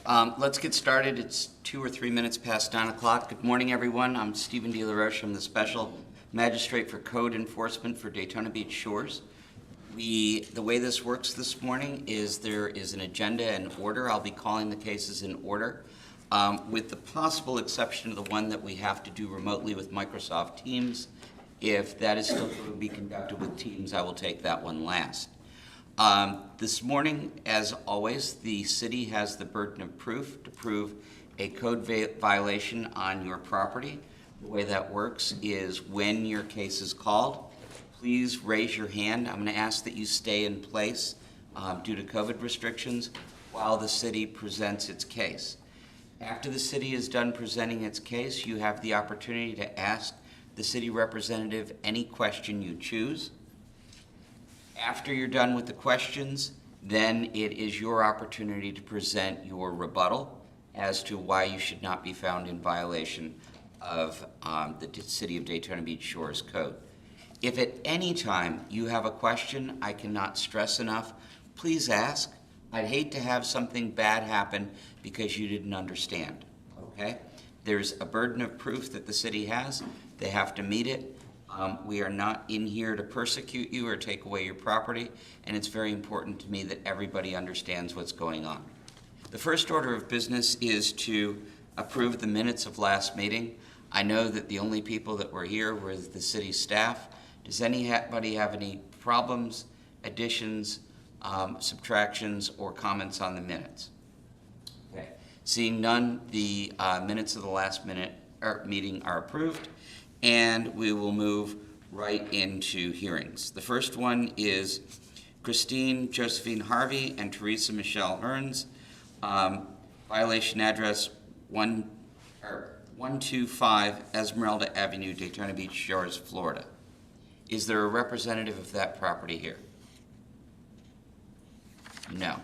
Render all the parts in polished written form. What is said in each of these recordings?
Let's get started. It's 2 or 3 minutes past 9 o'clock. Good morning, everyone. I'm Stephen De La Roche. I'm the Special Magistrate for Code Enforcement for Daytona Beach Shores. The way this works this morning is there is an agenda and order. I'll be calling the cases in order, with the possible exception of the one that we have to do remotely with Microsoft Teams. If that is still going to be conducted with Teams, I will take that one last. This morning, as always, the city has the burden of proof to prove a code violation on your property. The way that works is when your case is called, please raise your hand. I'm going to ask that you stay in place due to COVID restrictions while the city presents its case. After the city is done presenting its case, you have the opportunity to ask the city representative any question you choose. After you're done with the questions, then it is your opportunity to present your rebuttal as to why you should not be found in violation of the City of Daytona Beach Shores Code. If at any time you have a question I cannot stress enough, please ask. I'd hate to have something bad happen because you didn't understand, okay? There's a burden of proof that the city has. They have to meet it. We are not in here to persecute you or take away your property, and it's very important to me that everybody understands what's going on. The first order of business is to approve the minutes of last meeting. I know that the only people that were here were the city staff. Does anybody have any problems, additions, subtractions, or comments on the minutes? Okay. Seeing none, the minutes of the last meeting are approved. And we will move right into hearings. The first one is Christine Josephine Harvey and Teresa Michelle Hearns, violation address 125 Esmeralda Avenue, Daytona Beach Shores, Florida. Is there a representative of that property here? No.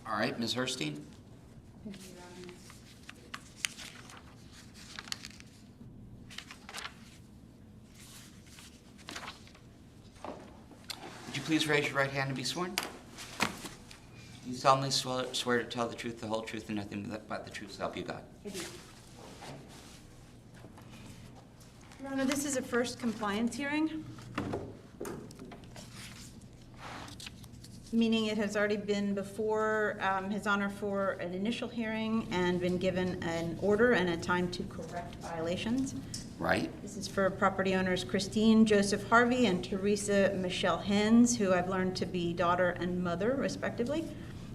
All right, Ms. Herstein? Would you please raise your right hand and be sworn? You solemnly swear to tell the truth, the whole truth, and nothing but the truth, so help you God. I do. Your Honor, this is a first compliance hearing, meaning it has already been before His Honor for an initial hearing and been given an order and a time to correct violations. Right. This is for property owners Christine Joseph Harvey and Teresa Michelle Hens, who I've learned to be daughter and mother, respectively.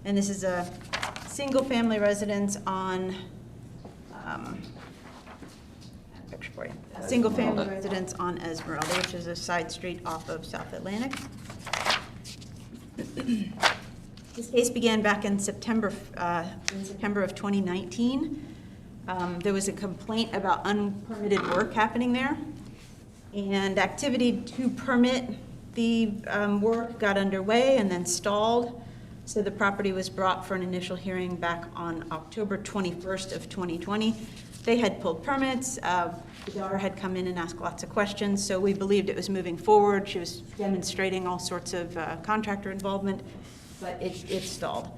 And this is a single-family residence on, single-family residence on Esmeralda, which is a side street off of South Atlantic. This case began back in September of 2019. There was a complaint about unpermitted work happening there, and activity to permit the work got underway and then stalled. So the property was brought for an initial hearing back on October 21st of 2020. They had pulled permits. The daughter had come in and asked lots of questions, so we believed it was moving forward. She was demonstrating all sorts of contractor involvement, but it stalled.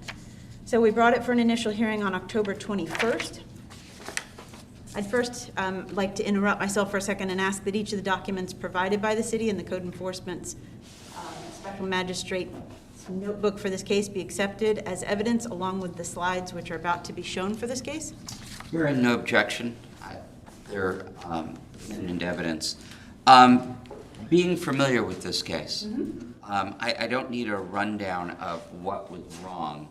So we brought it for an initial hearing on October 21st. I'd first like to interrupt myself for a second and ask that each of the documents provided by the city and the code enforcement's special magistrate notebook for this case be accepted as evidence along with the slides which are about to be shown for this case. Hearing no objection. They're into evidence. Being familiar with this case, I don't need a rundown of what was wrong.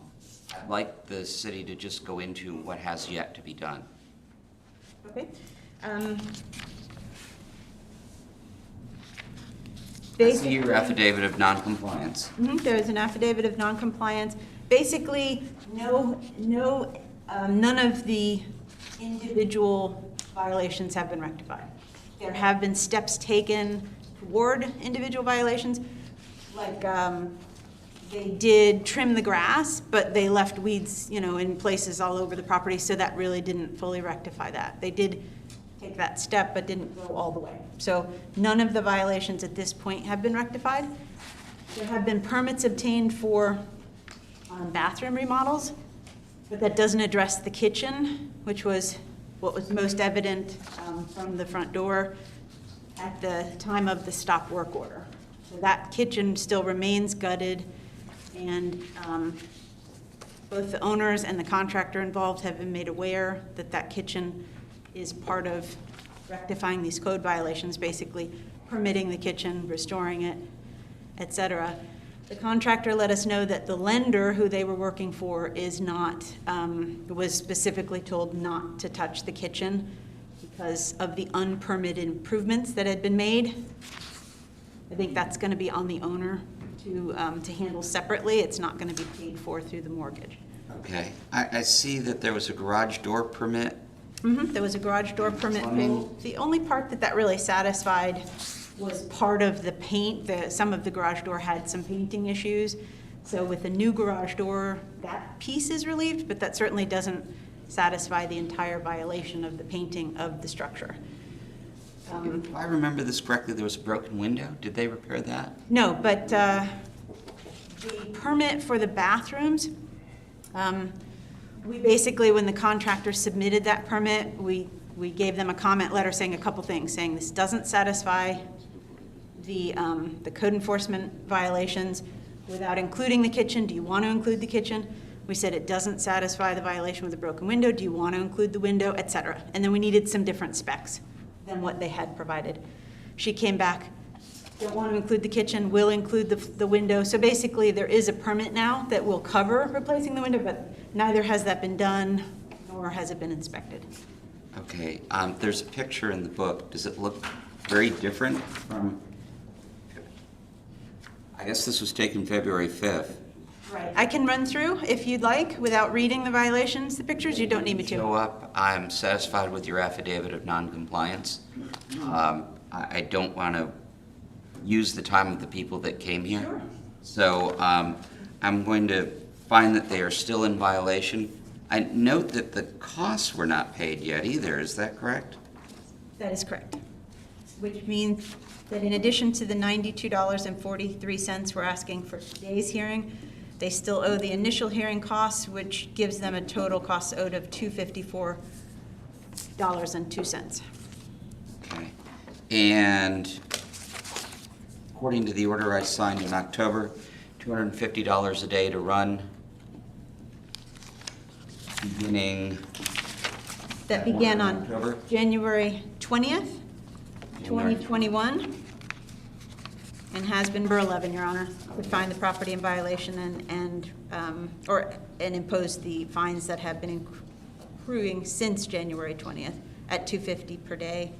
I'd like the city to just go into what has yet to be done. Okay. I see your affidavit of non-compliance. There is an affidavit of non-compliance. Basically, none of the individual violations have been rectified. There have been steps taken toward individual violations, like they did trim the grass, but they left weeds, in places all over the property, so that really didn't fully rectify that. They did take that step, but didn't go all the way. So none of the violations at this point have been rectified. There have been permits obtained for bathroom remodels. but that doesn't address the kitchen, which was what was most evident from the front door at the time of the stop work order. So that kitchen still remains gutted, and both the owners and the contractor involved have been made aware that that kitchen is part of rectifying these code violations, basically permitting the kitchen, restoring it, et cetera. The contractor let us know that the lender who they were working for is not, was specifically told not to touch the kitchen because of the unpermitted improvements that had been made. I think that's going to be on the owner to handle separately. It's not going to be paid for through the mortgage. Okay. I see that there was a garage door permit. There was a garage door permit. The only part that really satisfied was part of the paint. Some of the garage door had some painting issues. So with the new garage door, that piece is relieved, but that certainly doesn't satisfy the entire violation of the painting of the structure. If I remember this correctly, there was a broken window. Did they repair that? No, but the permit for the bathrooms, we basically, when the contractor submitted that permit, we gave them a comment letter saying a couple things, saying this doesn't satisfy the code enforcement violations without including the kitchen. Do you want to include the kitchen? We said it doesn't satisfy the violation with the broken window. Do you want to include the window, et cetera? And then we needed some different specs than what they had provided. She came back, don't want to include the kitchen, will include the window. So basically there is a permit now that will cover replacing the window, but neither has that been done nor has it been inspected. Okay. There's a picture in the book. Does it look very different from, I guess this was taken February 5th. Right. I can run through if you'd like without reading the violations, the pictures. You don't need me to. Show up. I'm satisfied with your affidavit of non-compliance. I don't want to use the time of the people that came here. Sure. So I'm going to find that they are still in violation. I note that the costs were not paid yet either. Is that correct? That is correct. Which means that in addition to the $92.43 we're asking for today's hearing, they still owe the initial hearing costs, which gives them a total cost owed of $254.02. Okay. And according to the order I signed in October, $250 a day to run, beginning. That began on October? January 20th, 2021, and has been per 11, Your Honor, to find the property in violation and impose the fines that have been accruing since January 20th at $250 per day,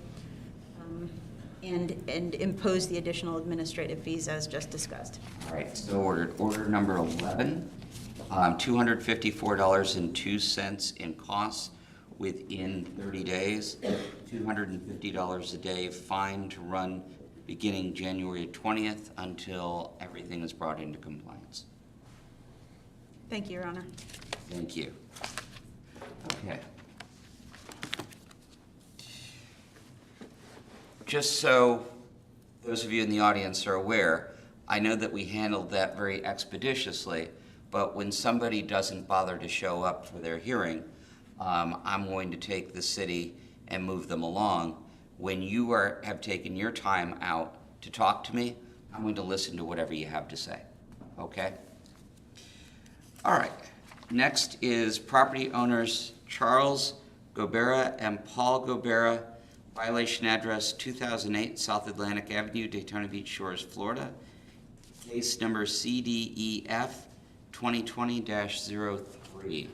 and impose the additional administrative fees as just discussed. All right, so order number 11, $254.02 in costs within 30 days, $250 a day fine to run beginning January 20th until everything is brought into compliance. Thank you, Your Honor. Thank you. Okay. Just so those of you in the audience are aware, I know that we handled that very expeditiously, but when somebody doesn't bother to show up for their hearing, I'm going to take the city and move them along. When you have taken your time out to talk to me, I'm going to listen to whatever you have to say, okay? All right, next is property owners Charles Gobera and Paul Gobera, violation address 2008 South Atlantic Avenue, Daytona Beach Shores, Florida. Case number CDEF 2020-03.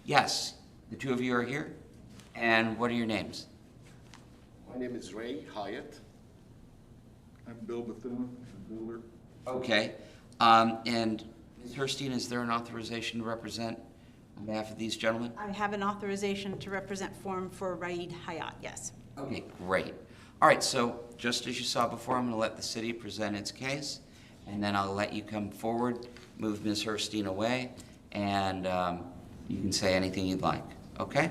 Yes, the two of you are here. And what are your names? My name is Ray Hyatt. I'm Bill Bethune, the builder. Okay. And Ms. Herstein, is there an authorization to represent on behalf of these gentlemen? I have an authorization to represent form for Hovid Hiatus, yes. Okay, great. All right, so just as you saw before, I'm going to let the city present its case, and then I'll let you come forward, move Ms. Herstein away, and you can say anything you'd like, okay?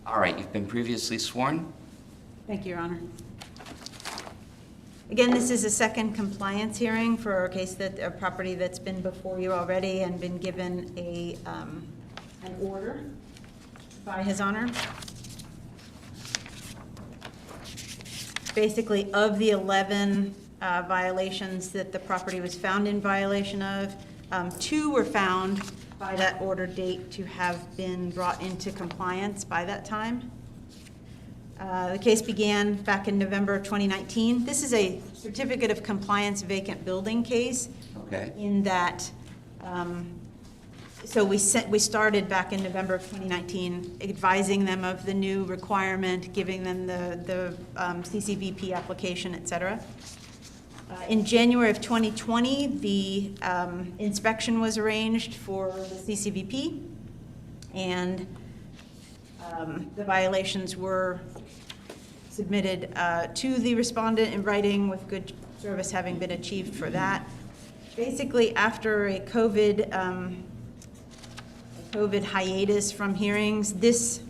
All right, you've been previously sworn. Thank you, Your Honor. Again, this is a second compliance hearing for a case a property that's been before you already and been given an an order by His Honor. Basically, of the 11 violations that the property was found in violation of, 2 were found by that order date to have been brought into compliance by that time. The case began back in November of 2019. This is a certificate of compliance vacant building case. Okay. In that, so we started back in November of 2019, advising them of the new requirement, giving them the CCVP application, et cetera. In January of 2020, the inspection was arranged for the CCVP, and the violations were submitted to the respondent in writing, with good service having been achieved for that. Basically, after a COVID hiatus from hearings, this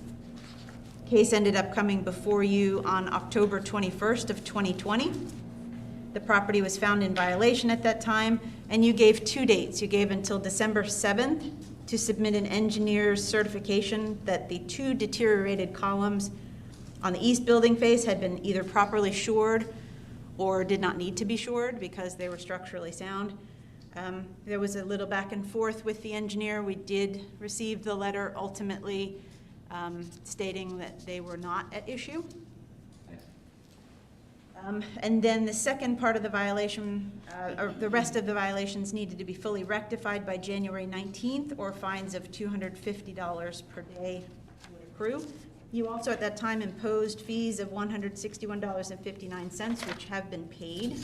case ended up coming before you on October 21st of 2020. The property was found in violation at that time, and you gave 2 dates. You gave until December 7th to submit an engineer's certification that the 2 deteriorated columns on the east building face had been either properly shored or did not need to be shored because they were structurally sound. There was a little back and forth with the engineer. We did receive the letter ultimately stating that they were not at issue. And then the second part of the violation, or the rest of the violations, needed to be fully rectified by January 19th, or fines of $250 per day would accrue. You also at that time imposed fees of $161.59, which have been paid.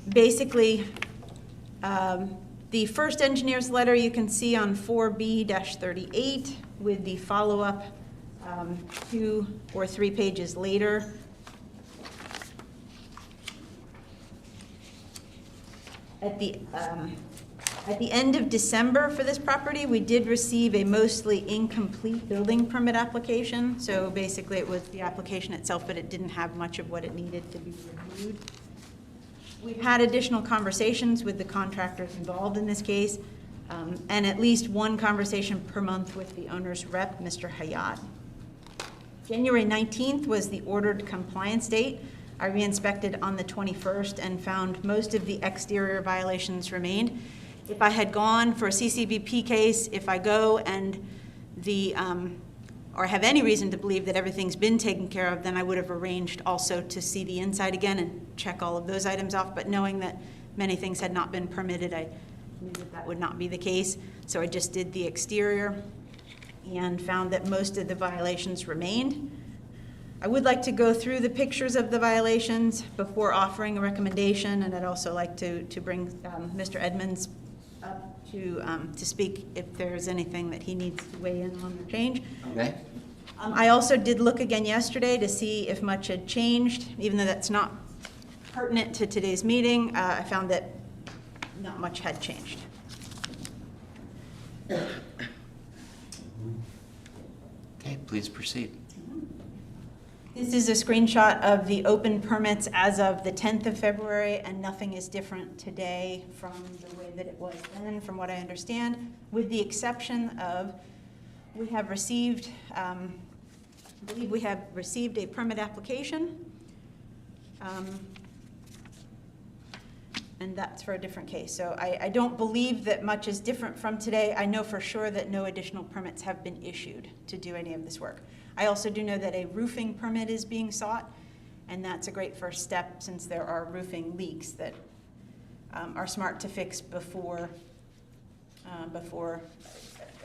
Basically, the first engineer's letter you can see on 4B-38 with the follow-up 2 or 3 pages later. At the end of December for this property, we did receive a mostly incomplete building permit application. So basically it was the application itself, but it didn't have much of what it needed to be reviewed. We've had additional conversations with the contractors involved in this case, and at least 1 conversation per month with the owner's rep, Mr. Hayat. January 19th was the ordered compliance date. I re-inspected on the 21st and found most of the exterior violations remained. If I had gone for a CCVP case, if I go and or have any reason to believe that everything's been taken care of, then I would have arranged also to see the inside again and check all of those items off. But knowing that many things had not been permitted, I knew that that would not be the case. So I just did the exterior and found that most of the violations remained. I would like to go through the pictures of the violations before offering a recommendation, and I'd also like to bring Mr. Edmonds up to speak if there's anything that he needs to weigh in on or change. Okay. I also did look again yesterday to see if much had changed, even though that's not pertinent to today's meeting. I found that not much had changed. Okay, please proceed. This is a screenshot of the open permits as of the 10th of February, and nothing is different today from the way that it was then, from what I understand, with the exception of we have received, I believe we have received a permit application, and that's for a different case. So I don't believe that much is different from today. I know for sure that no additional permits have been issued to do any of this work. I also do know that a roofing permit is being sought, and that's a great first step since there are roofing leaks that are smart to fix before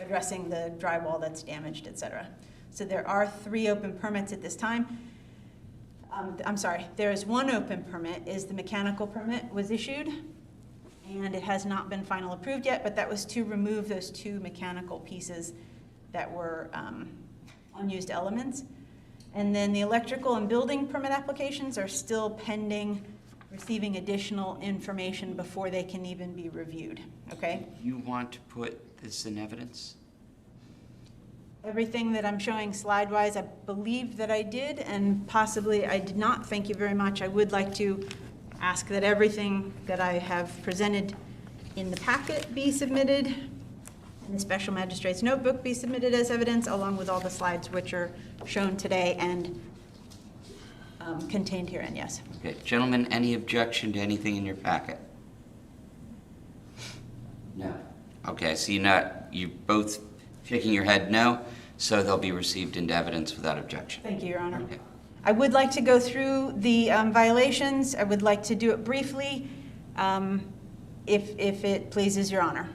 addressing the drywall that's damaged, et cetera. So there are 3 open permits at this time. I'm sorry, there is 1 open permit, is the mechanical permit was issued, and it has not been final approved yet, but that was to remove those 2 mechanical pieces that were unused elements. And then the electrical and building permit applications are still pending receiving additional information before they can even be reviewed, okay? You want to put this in evidence? Everything that I'm showing slide-wise, I believe that I did, and possibly I did not. Thank you very much. I would like to ask that everything that I have presented in the packet be submitted, and the special magistrate's notebook be submitted as evidence, along with all the slides which are shown today and contained herein, yes. Okay, gentlemen, any objection to anything in your packet? No. Okay, I see you both shaking your head no, so they'll be received into evidence without objection. Thank you, Your Honor. Okay. I would like to go through the violations. I would like to do it briefly, if it pleases Your Honor.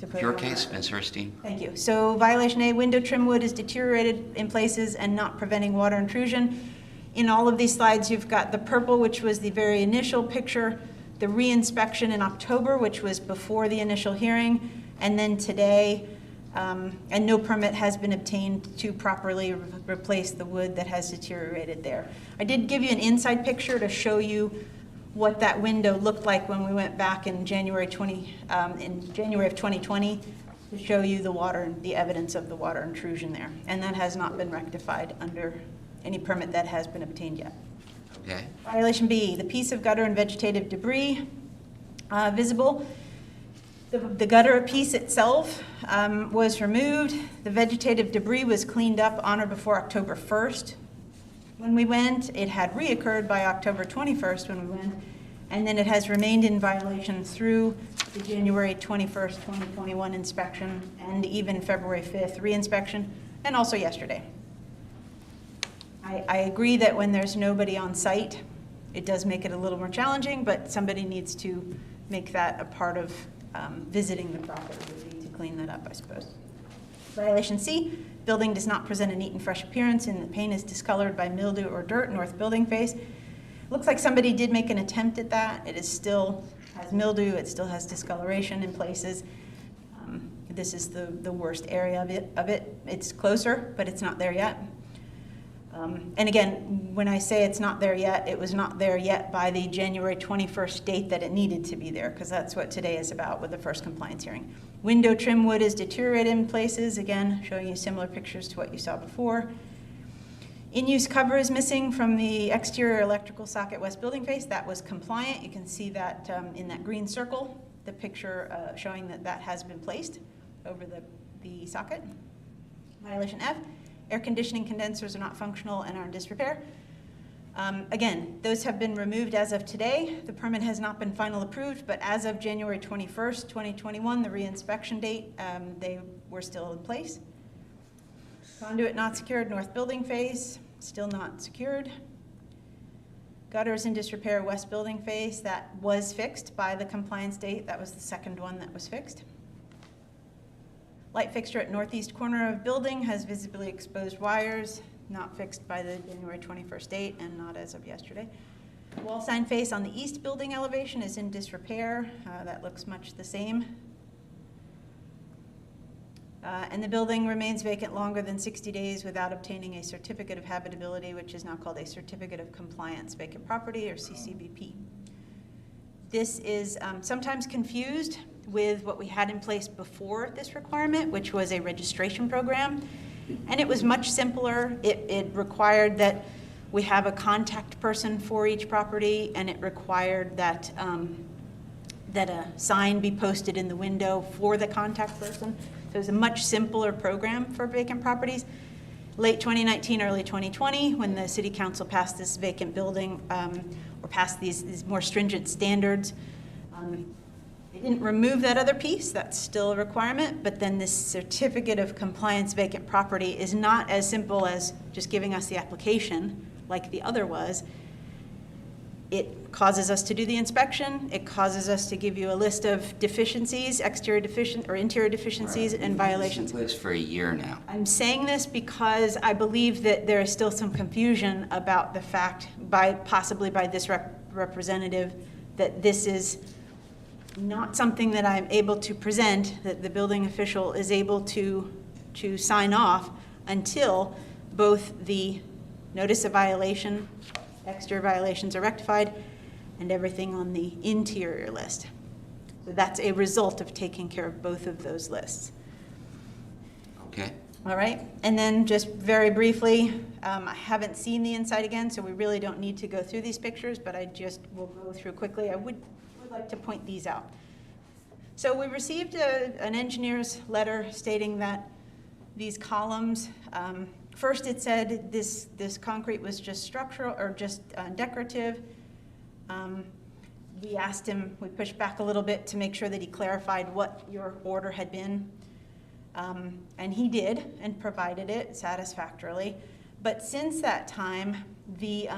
to put it Your on case, record. Ms. Herstein. Thank you. So violation A, window trim wood is deteriorated in places and not preventing water intrusion. In all of these slides, you've got the purple, which was the very initial picture, the re-inspection in October, which was before the initial hearing, and then today, and no permit has been obtained to properly replace the wood that has deteriorated there. I did give you an inside picture to show you what that window looked like when we went back in January of 2020 to show you the evidence of the water intrusion there. And that has not been rectified under any permit that has been obtained yet. Okay. Violation B, the piece of gutter and vegetative debris visible. The gutter piece itself was removed. The vegetative debris was cleaned up on or before October 1st. When we went, it had reoccurred by October 21st when we went, and then it has remained in violation through the January 21st, 2021 inspection, and even February 5th reinspection, and also yesterday. I agree that when there's nobody on site, it does make it a little more challenging, but somebody needs to make that a part of visiting the property, would be to clean that up, I suppose. Violation C, building does not present a neat and fresh appearance and the paint is discolored by mildew or dirt, north building face. Looks like somebody did make an attempt at that. It is still has mildew, it still has discoloration in places. This is the worst area of it. It's closer, but it's not there yet. And again, when I say it's not there yet, it was not there yet by the January 21st date that it needed to be there, because that's what today is about with the first compliance hearing. Window trim wood is deteriorated in places, again, showing you similar pictures to what you saw before. In-use cover is missing from the exterior electrical socket west building face. That was compliant. You can see that in that green circle, the picture showing that that has been placed over the socket. Violation F, air conditioning condensers are not functional and are in disrepair. Again, those have been removed as of today. The permit has not been final approved, but as of January 21st, 2021, the re-inspection date, they were still in place. Conduit not secured, north building face, still not secured. Gutters in disrepair, west building face, that was fixed by the compliance date. That was the second one that was fixed. Light fixture at northeast corner of building has visibly exposed wires, not fixed by the January 21st date and not as of yesterday. Wall sign face on the east building elevation is in disrepair. That looks much the same. And the building remains vacant longer than 60 days without obtaining a certificate of habitability, which is now called a certificate of compliance vacant property, or CCVP. This is sometimes confused with what we had in place before this requirement, which was a registration program. And it was much simpler. It required that we have a contact person for each property, and it required that, that a sign be posted in the window for the contact person. So it was a much simpler program for vacant properties. Late 2019, early 2020, when the city council passed this vacant building, or passed these more stringent standards, they didn't remove that other piece. That's still a requirement, but then this certificate of compliance vacant property is not as simple as just giving us the application like the other was. It causes us to do the inspection. It causes us to give you a list of deficiencies, exterior deficient or interior deficiencies and violations. It's in place for a year now. I'm saying this because I believe that there is still some confusion about the fact, possibly by this representative, that this is not something that I'm able to present, that the building official is able to sign off until both the notice of violation, exterior violations are rectified, and everything on the interior list. So that's a result of taking care of both of those lists. Okay. All right, and then just very briefly, I haven't seen the inside again, so we really don't need to go through these pictures, but I just will go through quickly. I would like to point these out. So we received an engineer's letter stating that these columns, first it said this concrete was just structural or just decorative. We asked him, we pushed back a little bit to make sure that he clarified what your order had been. And he did and provided it satisfactorily. But since that time, the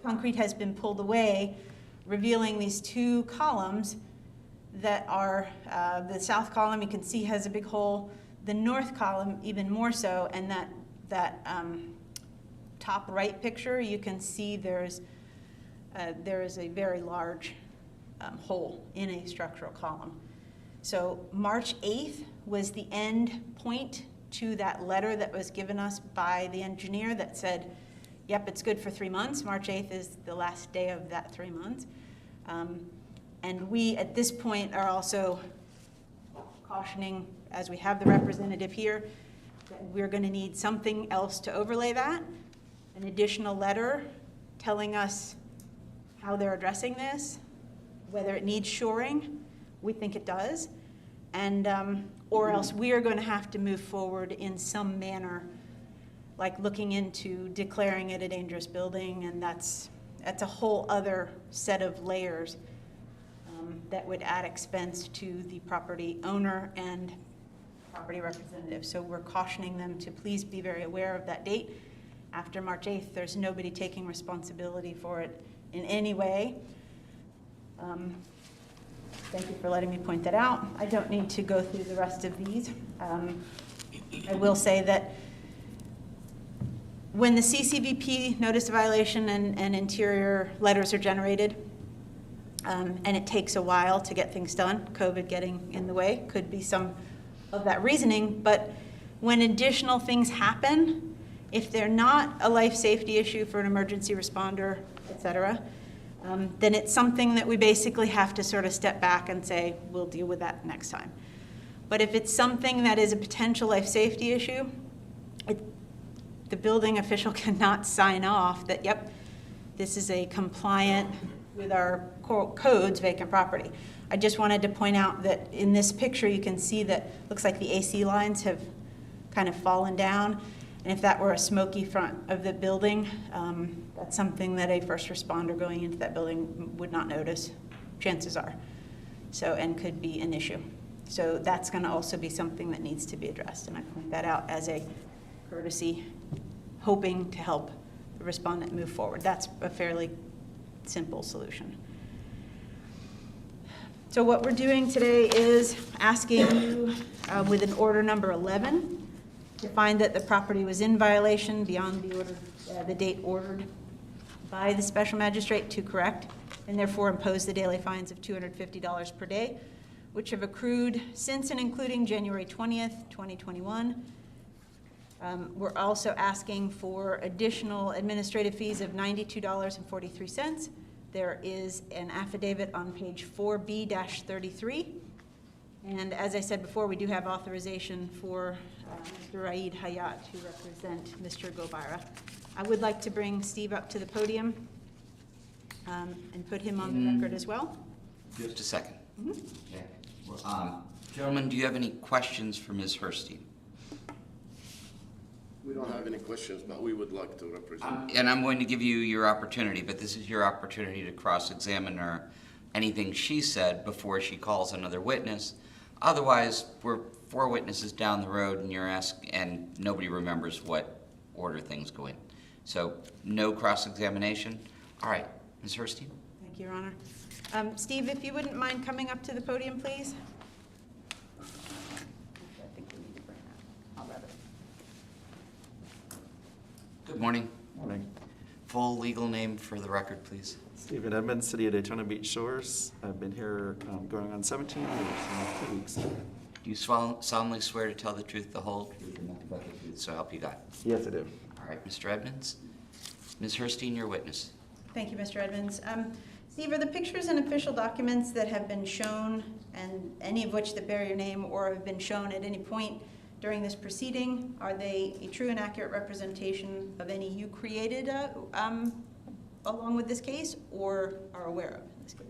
concrete has been pulled away, revealing these two columns that are, the south column you can see has a big hole, the north column even more so, and that top right picture, you can see there is a very large hole in a structural column. So March 8th was the end point to that letter that was given us by the engineer that said, yep, it's good for 3 months. March 8th is the last day of that 3 months. And we, at this point, are also cautioning, as we have the representative here, that we're going to need something else to overlay that, an additional letter telling us how they're addressing this, whether it needs shoring. We think it does. And, or else we are going to have to move forward in some manner, like looking into declaring it a dangerous building, and that's a whole other set of layers that would add expense to the property owner and property representative. So we're cautioning them to please be very aware of that date. After March 8th, there's nobody taking responsibility for it in any way. Thank you for letting me point that out. I don't need to go through the rest of these. I will say that when the CCVP notice of violation and interior letters are generated, and it takes a while to get things done, COVID getting in the way, could be some of that reasoning, but when additional things happen, if they're not a life safety issue for an emergency responder, et cetera, then it's something that we basically have to sort of step back and say, we'll deal with that next time. But if it's something that is a potential life safety issue, the building official cannot sign off that, yep, this is a compliant with our codes vacant property. I just wanted to point out that in this picture you can see that looks like the AC lines have kind of fallen down. And if that were a smoky front of the building, that's something that a first responder going into that building would not notice, chances are. So, and could be an issue. So that's going to also be something that needs to be addressed. And I point that out as a courtesy, hoping to help the respondent move forward. That's a fairly simple solution. So what we're doing today is asking you with an order number 11 to find that the property was in violation beyond the order, the date ordered by the special magistrate to correct, and therefore impose the daily fines of $250 per day, which have accrued since and including January 20th, 2021. We're also asking for additional administrative fees of $92.43. There is an affidavit on page 4B-33. And as I said before, we do have authorization for Mr. Hovid Hiatus to represent Mr. Gobera. I would like to bring Steve up to the podium and put him on the record as well. Just a second. Okay. Well, gentlemen, do you have any questions for Ms. Herstein? We don't have any questions, but we would like to represent. And I'm going to give you your opportunity, but this is your opportunity to cross-examine her, anything she said before she calls another witness. Otherwise, we're 4 witnesses down the road and you're asked, and nobody remembers what order things go in. So no cross-examination. All right, Ms. Herstein. Thank you, Your Honor. Steve, if you wouldn't mind coming up to the podium, please. I think we need to bring that. I'll grab it. Good morning. Morning. Full legal name for the record, please. Stephen Edmonds, City of Daytona Beach Shores. I've been here going on 17 years in 2 weeks. Do you solemnly swear to tell the truth, the whole truth, and nothing but the truth, so help you God? Yes, I do. All right, Mr. Edmonds. Ms. Herstein, your witness. Thank you, Mr. Edmonds. Steve, are the pictures and official documents that have been shown, and any of which that bear your name or have been shown at any point during this proceeding, are they a true and accurate representation of any you created along with this case or are aware of in this case?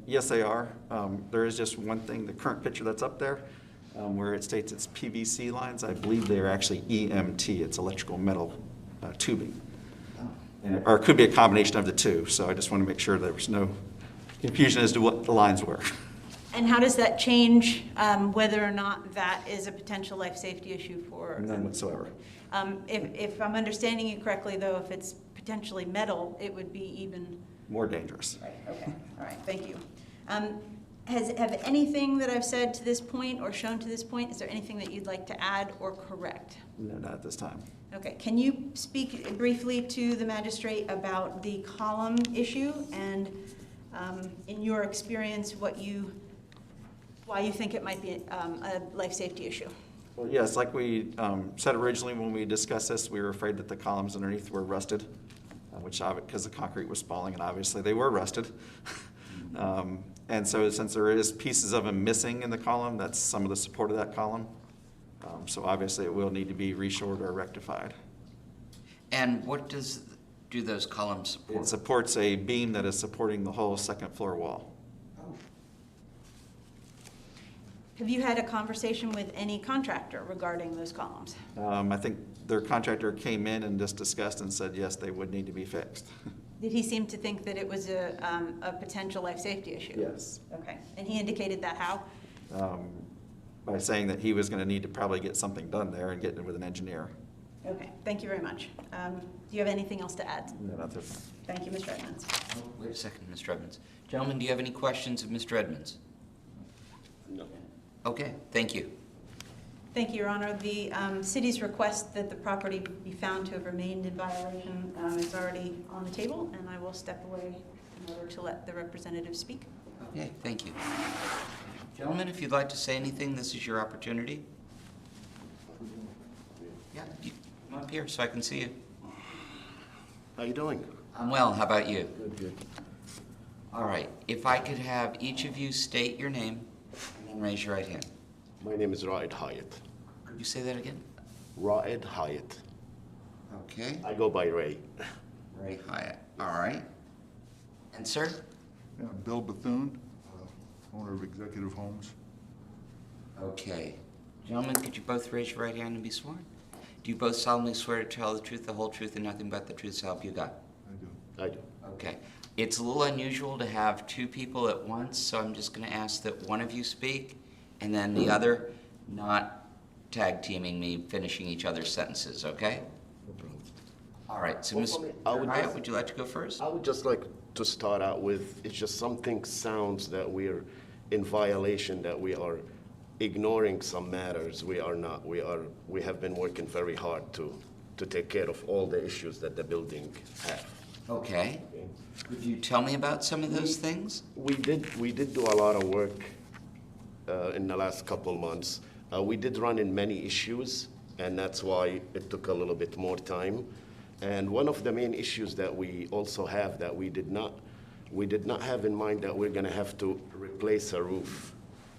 Yes, they are. There is just one thing, the current picture that's up there, where it states it's PVC lines. I believe they are actually EMT. It's electrical metal tubing. Or it could be a combination of the two. So I just want to make sure there was no confusion as to what the lines were. And how does that change whether or not that is a potential life safety issue for? None whatsoever. If I'm understanding you correctly, though, if it's potentially metal, it would be even. More dangerous. Right, okay, all right, thank you. Have anything that I've said to this point or shown to this point, is there anything that you'd like to add or correct? No, not at this time. Okay, can you speak briefly to the magistrate about the column issue and in your experience, why you think it might be a life safety issue? Well, yes, like we said originally when we discussed this, we were afraid that the columns underneath were rusted, which because the concrete was falling, and obviously they were rusted. And so since there is pieces of them missing in the column, that's some of the support of that column. So obviously it will need to be reshored or rectified. And what do those columns support? It supports a beam that is supporting the whole second floor wall. Have you had a conversation with any contractor regarding those columns? I think their contractor came in and just discussed and said, yes, they would need to be fixed. Did he seem to think that it was a potential life safety issue? Yes. Okay, and he indicated that how? By saying that he was going to need to probably get something done there and get it with an engineer. Okay, thank you very much. Do you have anything else to add? No, that's it. Thank you, Mr. Edmonds. Oh, wait a second, Mr. Edmonds. Gentlemen, do you have any questions of Mr. Edmonds? No. Okay, thank you. Thank you, Your Honor. The city's request that the property be found to have remained in violation is already on the table, and I will step away in order to let the representative speak. Okay, thank you. Gentlemen, if you'd like to say anything, this is your opportunity. Yeah, you come up here so I can see you. How you doing? I'm well, how about you? Good, good. All right, if I could have each of you state your name and then raise your right hand. My name is Hovid Hiatus. Could you say that again? Hovid Hiatus. Okay, I go by Ray. Ray Hyatt, all right. And sir? Yeah, Bill Bethune, owner of Executive Homes. Okay. Gentlemen, could you both raise your right hand and be sworn? Do you both solemnly swear to tell the truth, the whole truth, and nothing but the truth, so help you God? I do. I do. Okay. It's a little unusual to have two people at once, so I'm just going to ask that one of you speak, and then the other not tag teaming me, finishing each other's sentences, okay? No problem. All right, so Well, for me, Mr. Hyatt, would you like to go first? I would just like to start out with, it's just something sounds that we're in violation, that we are ignoring some matters. We are not. We have been working very hard to take care of all the issues that the building have. Okay. Could you tell me about some of those things? We did do a lot of work in the last couple months. We did run in many issues, and that's why it took a little bit more time. And one of the main issues that we also have that we did not have in mind that we're going to have to replace a roof,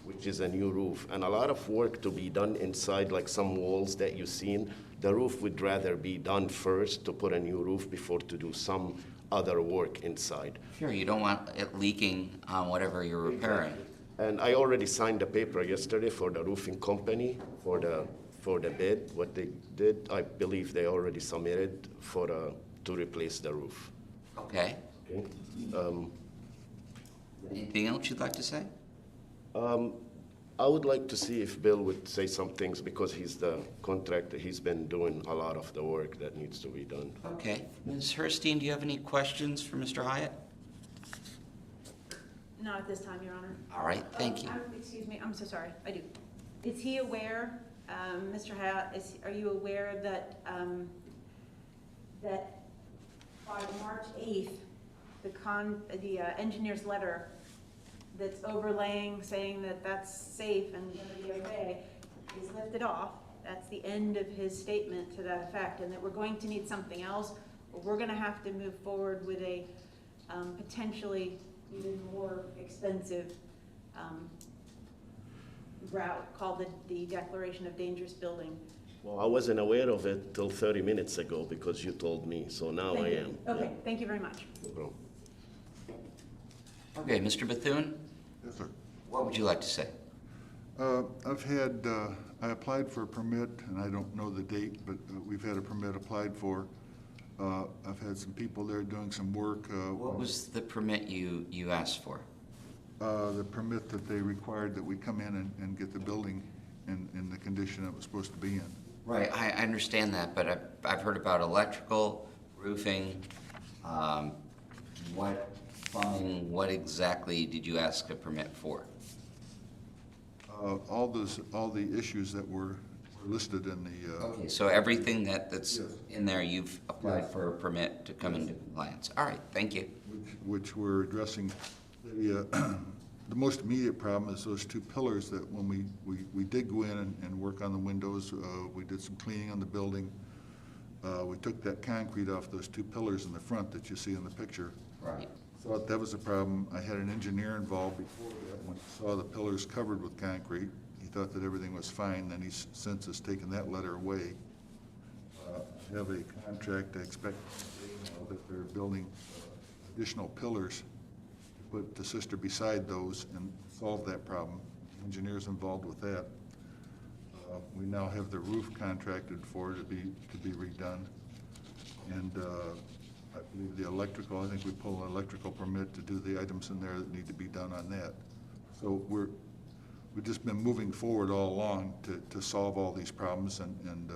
which is a new roof, and a lot of work to be done inside, like some walls that you've seen. The roof would rather be done first to put a new roof before to do some other work inside. Sure, you don't want it leaking on whatever you're repairing. And I already signed the paper yesterday for the roofing company for the bid. What they did, I believe they already submitted to replace the roof. Okay. Okay. Anything else you'd like to say? I would like to see if Bill would say some things because he's the contractor. He's been doing a lot of the work that needs to be done. Okay. Ms. Herstein, do you have any questions for Mr. Hyatt? Not at this time, Your Honor. All right, thank you. Excuse me, I'm so sorry, I do. Is he aware, Mr. Hyatt, are you aware that, that by March 8th, the engineer's letter that's overlaying, saying that that's safe and gonna be okay, is lifted off? That's the end of his statement to that effect, and that we're going to need something else, or we're gonna have to move forward with a potentially even more expensive route called the Declaration of Dangerous Building. Well, I wasn't aware of it till 30 minutes ago because you told me, so now Thank I you. am. Okay, thank you very much. No problem. Okay, Mr. Bethune, Yes, sir. what would you like to say? I applied for a permit, and I don't know the date, but we've had a permit applied for. I've had some people there doing some work. What was the permit you asked for? The permit that they required that we come in and get the building in the condition it was supposed to be in. Right, I understand that, but I've heard about electrical, roofing, what plumbing, what exactly did you ask a permit for? All the issues that were listed in the. Okay, so everything that's Yes. in there, you've applied Yes. for a permit to come into compliance. All right, thank you. Which we're addressing. The most immediate problem is those two pillars that when we did go in and work on the windows, we did some cleaning on the building. We took that concrete off those two pillars in the front that you see in the picture. Right. Thought that was a problem. I had an engineer involved before that. When he saw the pillars covered with concrete, he thought that everything was fine. Then he's since has taken that letter away. I have a contract. I expect that they're building additional pillars to put the sister beside those and solve that problem. Engineers involved with that. We now have the roof contracted for to be redone, and I believe the electrical. I think we pull an electrical permit to do the items in there that need to be done on that. So we've just been moving forward all along to solve all these problems, and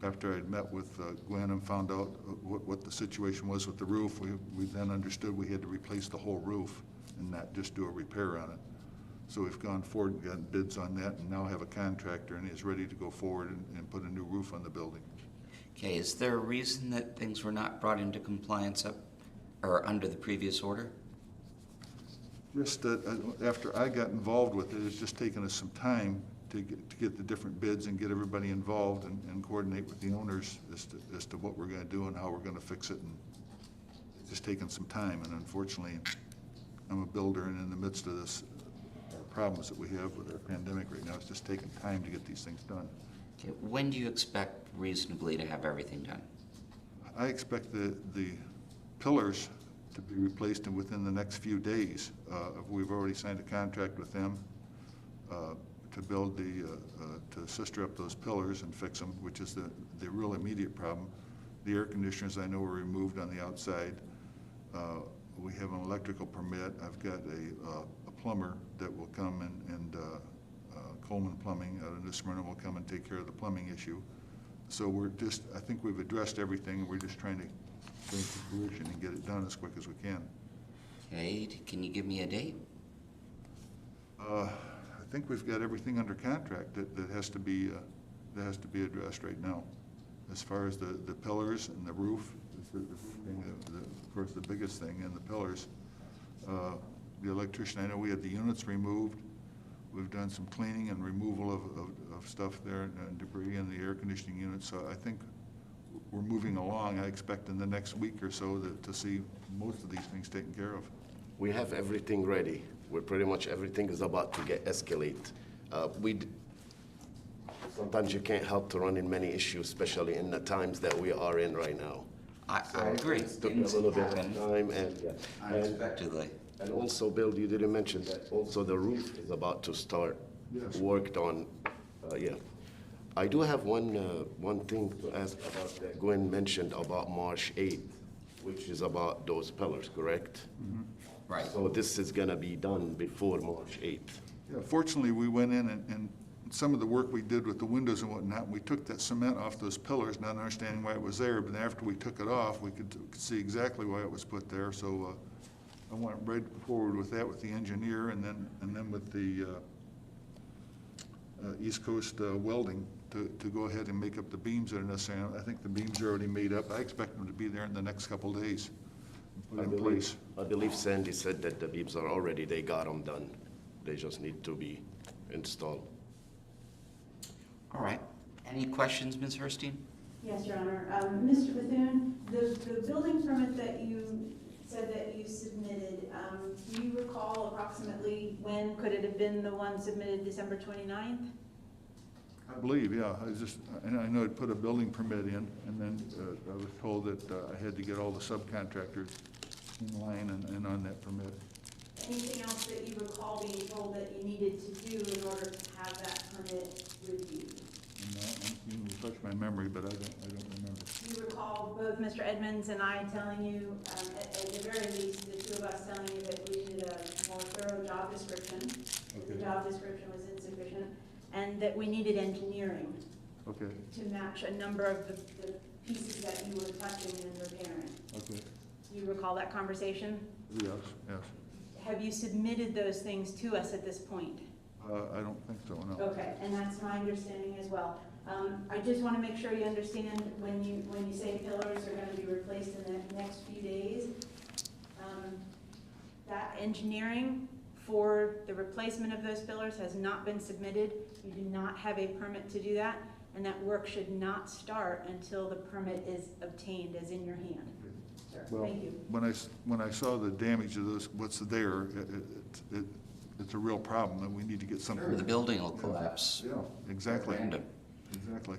after I'd met with Gwen and found out what the situation was with the roof, we then understood we had to replace the whole roof and not just do a repair on it. So we've gone forward and gotten bids on that, and now have a contractor, and he's ready to go forward and put a new roof on the building. Okay, is there a reason that things were not brought into compliance or under the previous order? Just after I got involved with it, it's just taken us some time to get the different bids and get everybody involved and coordinate with the owners as to what we're going to do and how we're going to fix it. And it's just taken some time, and unfortunately, I'm a builder, and in the midst of this problems that we have with our pandemic right now, it's just taken time to get these things done. Okay, when do you expect reasonably to have everything done? I expect the pillars to be replaced within the next few days. We've already signed a contract with them to build to sister up those pillars and fix them, which is the real immediate problem. The air conditioners I know were removed on the outside. We have an electrical permit. I've got a plumber that will come and Coleman Plumbing out of New Smyrna will come and take care of the plumbing issue. So I think we've addressed everything, and we're just trying to bring it to fruition and get it done as quick as we can. Okay, can you give me a date? I think we've got everything under contract that has to be addressed right now. As far as the pillars and the roof, of course, the biggest thing, and the pillars. The electrician, I know we had the units removed. We've done some cleaning and removal of stuff there and debris in the air conditioning units. So I think we're moving along. I expect in the next week or so to see most of these things taken care of. We have everything ready. We're pretty much everything is about to get escalate. Sometimes you can't help to run in many issues, especially in the times that we are in right now. I agree. It took a little bit of time, and Unexpectedly. And also, Bill, you didn't mention that also the roof is about to start Yes. worked on. Yeah. I do have one thing to ask about that Gwen mentioned about March 8th, which is about those pillars, correct? Mm-hmm. Right. So this is gonna be done before March 8th. Yeah, fortunately, we went in and some of the work we did with the windows and whatnot, we took that cement off those pillars, not understanding why it was there, but after we took it off, we could see exactly why it was put there. So I went right forward with that with the engineer, and then with the East Coast Welding to go ahead and make up the beams that are necessary. I think the beams are already made up. I expect them to be there in the next couple of days. Put in place. I believe Sandy said that the beams are already, they got them done. They just need to be installed. All right. Any questions, Ms. Herstein? Yes, Your Honor. Mr. Bethune, the building permit that you said that you submitted, do you recall approximately when could it have been the one submitted December 29th? I believe, yeah. I know I'd put a building permit in, and then I was told that I had to get all the subcontractors in line and on that permit. Anything else that you recall being told that you needed to do in order to have that permit reviewed? And you can refresh my memory, but I don't remember. You recall both Mr. Edmonds and I telling you, at the very least, the two of us telling you that we needed a more thorough job description. The Okay. job description was insufficient, and that we needed engineering Okay, to match a number of the pieces that you were touching and repairing. okay. Do you recall that conversation? Yes, yes. Have you submitted those things to us at this point? I don't think so, no. Okay, and that's my understanding as well. I just want to make sure you understand when you say pillars are going to be replaced in the next few days, that engineering for the replacement of those pillars has not been submitted. You do not have a permit to do that, and that work should not start until the permit is obtained, as in your hand. Sir, Well, thank you. when I saw the damage of this, what's there, it's a real problem, and we need to get something. The building will collapse. Yeah, exactly, Random. exactly.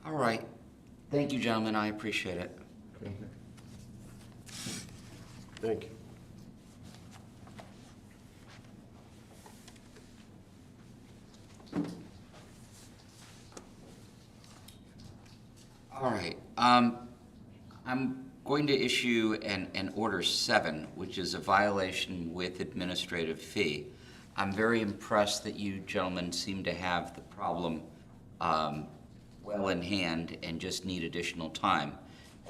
All right. Thank you, gentlemen. I appreciate it. Thank you. All right. I'm going to issue an Order 7, which is a violation with administrative fee. I'm very impressed that you gentlemen seem to have the problem well in hand and just need additional time,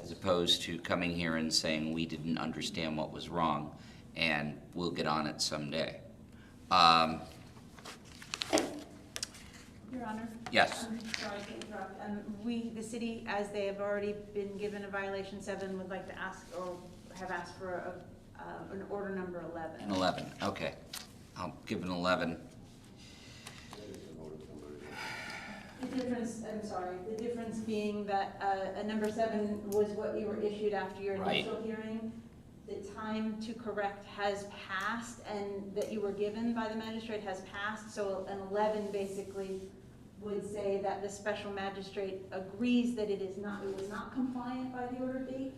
as opposed to coming here and saying we didn't understand what was wrong and we'll get on it someday. Your Honor? Yes. I'm sorry to interrupt. We, the city, as they have already been given a violation 7, would like to ask, or have asked for an order number 11. An 11, okay. I'll give an 11. The difference, I'm sorry, the difference being that a number 7 was what you were issued after your Right. initial hearing. The time to correct has passed, and that you were given by the magistrate has passed, so an 11 basically would say that the special magistrate agrees that it was not compliant by the order date,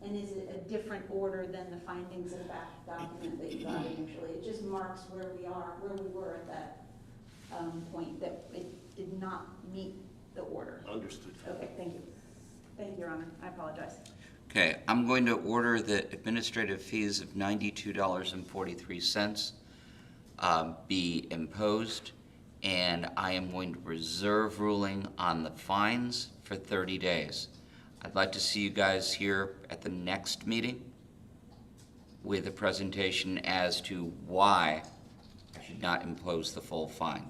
and is a different order than the findings of fact document that you got initially. It just marks where we were at that point, that it did not meet the order. Understood. Okay, thank you. Thank you, Your Honor. I apologize. Okay, I'm going to order the administrative fees of $92.43 be imposed, and I am going to reserve ruling on the fines for 30 days. I'd like to see you guys here at the next meeting with a presentation as to why I should not impose the full fine.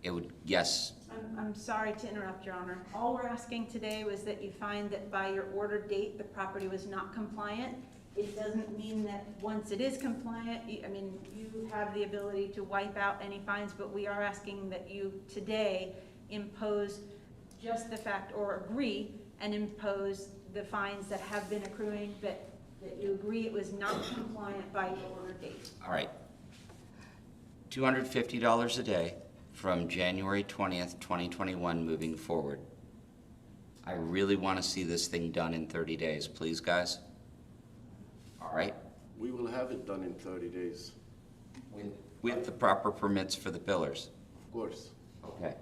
It would, yes, I'm sorry to interrupt, Your Honor. All we're asking today was that you find that by your order date, the property was not compliant. It doesn't mean that once it is compliant, you have the ability to wipe out any fines, but we are asking that you today impose just the fact, or agree and impose the fines that have been accruing, that you agree it was not compliant by your order date. all right. $250 a day from January 20th, 2021 moving forward. I really want to see this thing done in 30 days, please, guys. All right? We will have it done in 30 days, With the proper permits for the pillars. of course. Okay.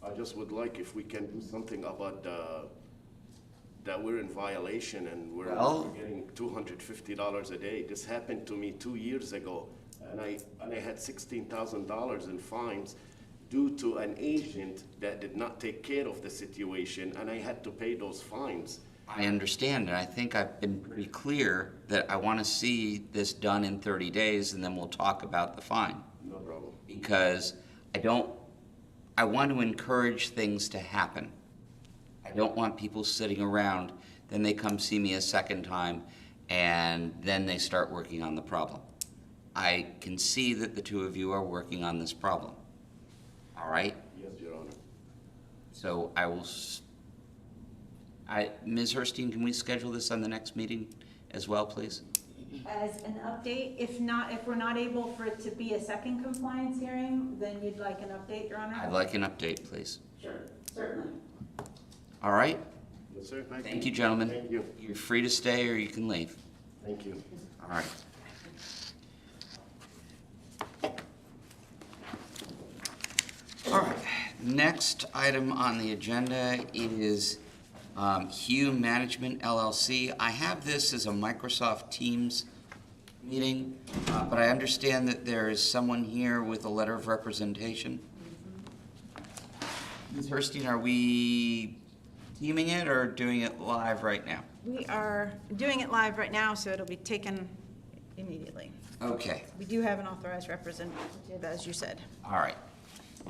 I just would like if we can do something about that we're in violation and we're Well- getting $250 a day. This happened to me 2 years ago, and I had $16,000 in fines due to an agent that did not take care of the situation, and I had to pay those fines. I understand, and I think I've been pretty clear that I want to see this done in 30 days, and then we'll talk about the fine. No problem. Because I want to encourage things to happen. I don't want people sitting around, then they come see me a second time, and then they start working on the problem. I can see that the two of you are working on this problem. All right? Yes, Your Honor. So I will, Ms. Herstein, can we schedule this on the next meeting as well, please? As an update, if we're not able for it to be a second compliance hearing, then you'd like an update, Your Honor? I'd like an update, please. Sure, certainly. All right? Yes, sir. Thank you, gentlemen. Thank you. You're free to stay or you can leave. Thank you. All right. All right, next item on the agenda is Hugh Management LLC. I have this as a Microsoft Teams meeting, but I understand that there is someone here with a letter of representation. Ms. Herstein, are we teaming it or doing it live right now? We are doing it live right now, so it'll be taken immediately. Okay, We do have an authorized representative, as you said. all right.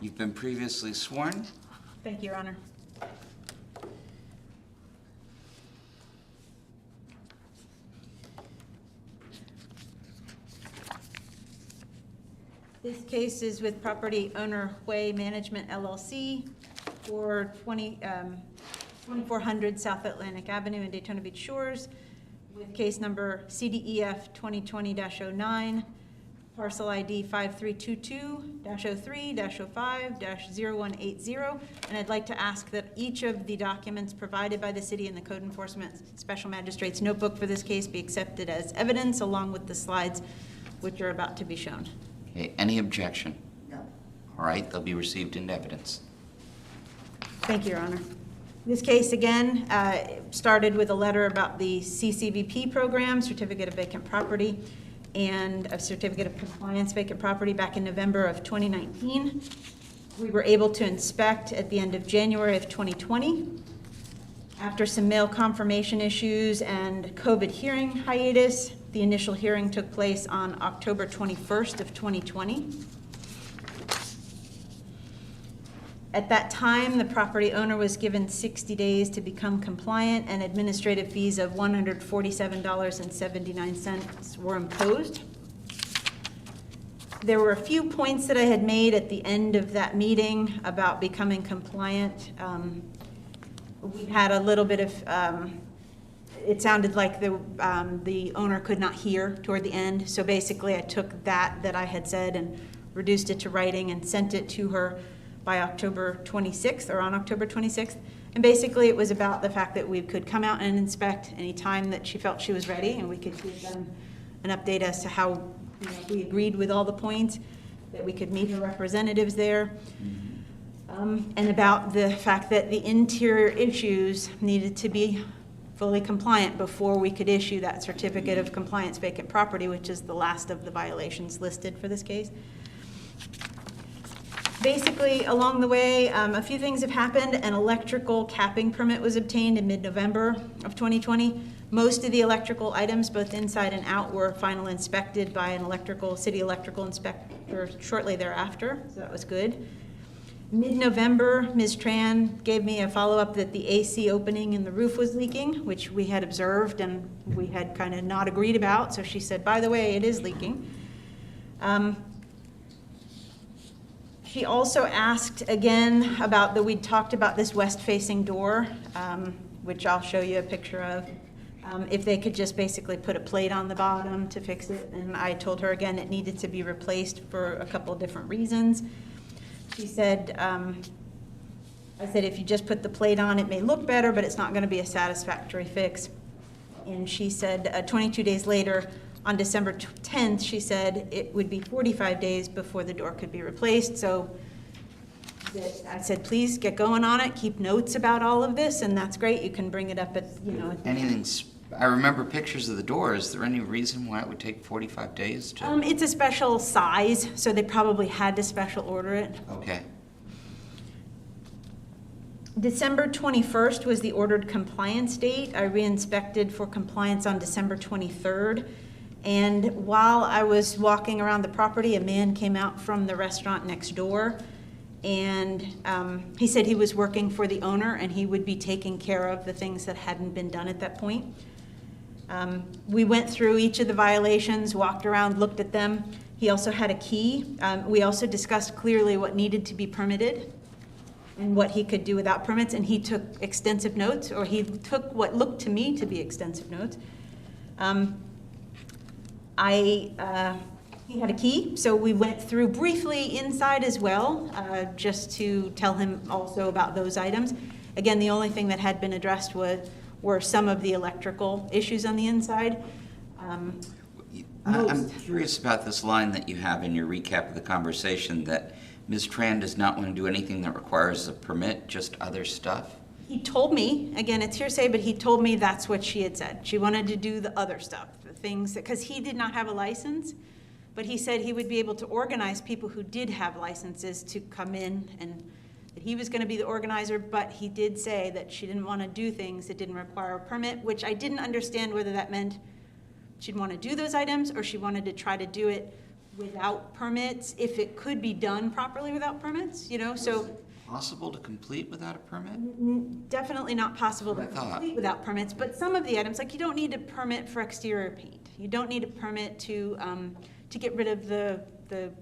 You've been previously sworn. Thank you, Your Honor. This case is with property owner Hui Management LLC for 2400 South Atlantic Avenue in Daytona Beach Shores, with case number CDEF 2020-09, parcel ID 5322-03-05-0180. And I'd like to ask that each of the documents provided by the city in the Code Enforcement Special Magistrate's notebook for this case be accepted as evidence, along with the slides which are about to be shown. Okay, any objection? No. All right, they'll be received in evidence. Thank you, Your Honor. This case, again, started with a letter about the CCVP program, Certificate of Vacant Property, and a Certificate of Compliance Vacant Property back in November of 2019. We were able to inspect at the end of January of 2020. After some mail confirmation issues and COVID hearing hiatus, the initial hearing took place on October 21st of 2020. At that time, the property owner was given 60 days to become compliant, and administrative fees of $147.79 were imposed. There were a few points that I had made at the end of that meeting about becoming compliant. We had a little bit of, it sounded like the owner could not hear toward the end. So basically I took that I had said and reduced it to writing and sent it to her by October 26th, or on October 26th. And basically it was about the fact that we could come out and inspect any time that she felt she was ready, and we could give them an update as to how, you know, we agreed with all the points, that we could meet her representatives there. And about the fact that the interior issues needed to be fully compliant before we could issue that Certificate of Compliance Vacant Property, which is the last of the violations listed for this case. Basically, along the way, a few things have happened. An electrical capping permit was obtained in mid-November of 2020. Most of the electrical items, both inside and out, were finally inspected by an city electrical inspector shortly thereafter, so that was good. Mid-November, Ms. Tran gave me a follow-up that the AC opening in the roof was leaking, which we had observed and we had kind of not agreed about, so she said, by the way, it is leaking. She also asked again about we'd talked about this west-facing door, which I'll show you a picture of, if they could just basically put a plate on the bottom to fix it. And I told her again it needed to be replaced for a couple of different reasons. She said, I said, if you just put the plate on, it may look better, but it's not going to be a satisfactory fix. And she said 22 days later, on December 10th, she said it would be 45 days before the door could be replaced. So I said, please get going on it, keep notes about all of this, and that's great. You can bring it up at, you know. I remember pictures of the door. Is there any reason why it would take 45 days to? It's a special size, so they probably had to special order it. Okay. December 21st was the ordered compliance date. I re-inspected for compliance on December 23rd. And while I was walking around the property, a man came out from the restaurant next door, and he said he was working for the owner and he would be taking care of the things that hadn't been done at that point. We went through each of the violations, walked around, looked at them. He also had a key. We also discussed clearly what needed to be permitted and what he could do without permits, and he took extensive notes, or he took what looked to me to be extensive notes. He had a key, so we went through briefly inside as well, just to tell him also about those items. Again, the only thing that had been addressed were some of the electrical issues on the inside. I'm curious about this line that you have in your recap of the conversation, that Ms. Tran does not want to do anything that requires a permit, just other stuff. He told me, again, it's hearsay, but he told me that's what she had said. She wanted to do the other stuff, the things that, because he did not have a license, but he said he would be able to organize people who did have licenses to come in, and that he was going to be the organizer, but he did say that she didn't want to do things that didn't require a permit, which I didn't understand whether that meant she'd want to do those items or she wanted to try to do it without permits, if it could be done properly without permits, you know, so. Possible to complete without a permit? Definitely not possible to I thought. complete without permits, but some of the items, like you don't need a permit for exterior paint. You don't need a permit to get rid of the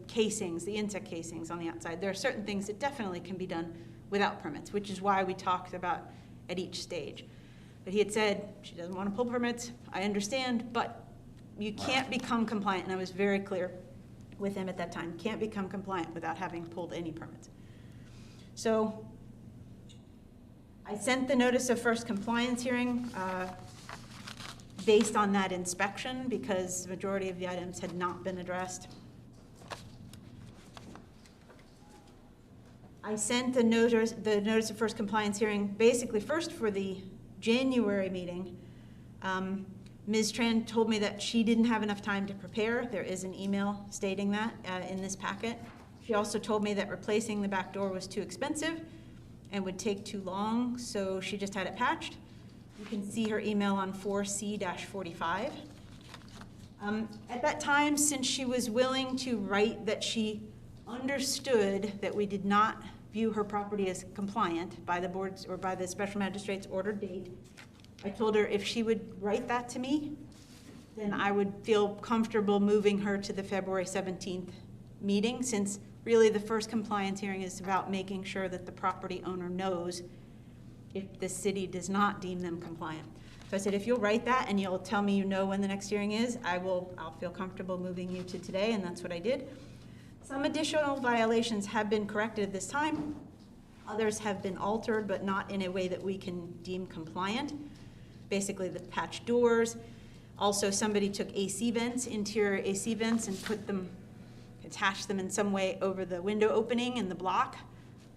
casings, the insect casings on the outside. There are certain things that definitely can be done without permits, which is why we talked about at each stage. But he had said, she doesn't want to pull permits, I understand, but you can't become compliant, and I was very clear with him at that time, can't become compliant without having pulled any permits. So I sent the notice of first compliance hearing based on that inspection because the majority of the items had not been addressed. I sent the notice of first compliance hearing basically first for the January meeting. Ms. Tran told me that she didn't have enough time to prepare. There is an email stating that in this packet. She also told me that replacing the back door was too expensive and would take too long, so she just had it patched. You can see her email on 4C-45. At that time, since she was willing to write that she understood that we did not view her property as compliant by the board's or by the special magistrate's ordered date, I told her if she would write that to me, then I would feel comfortable moving her to the February 17th meeting, since really the first compliance hearing is about making sure that the property owner knows if the city does not deem them compliant. So I said, if you'll write that and you'll tell me you know when the next hearing is, I'll feel comfortable moving you to today, and that's what I did. Some additional violations have been corrected at this time. Others have been altered, but not in a way that we can deem compliant. Basically the patched doors. Also, somebody took AC vents, interior AC vents, and attached them in some way over the window opening in the block,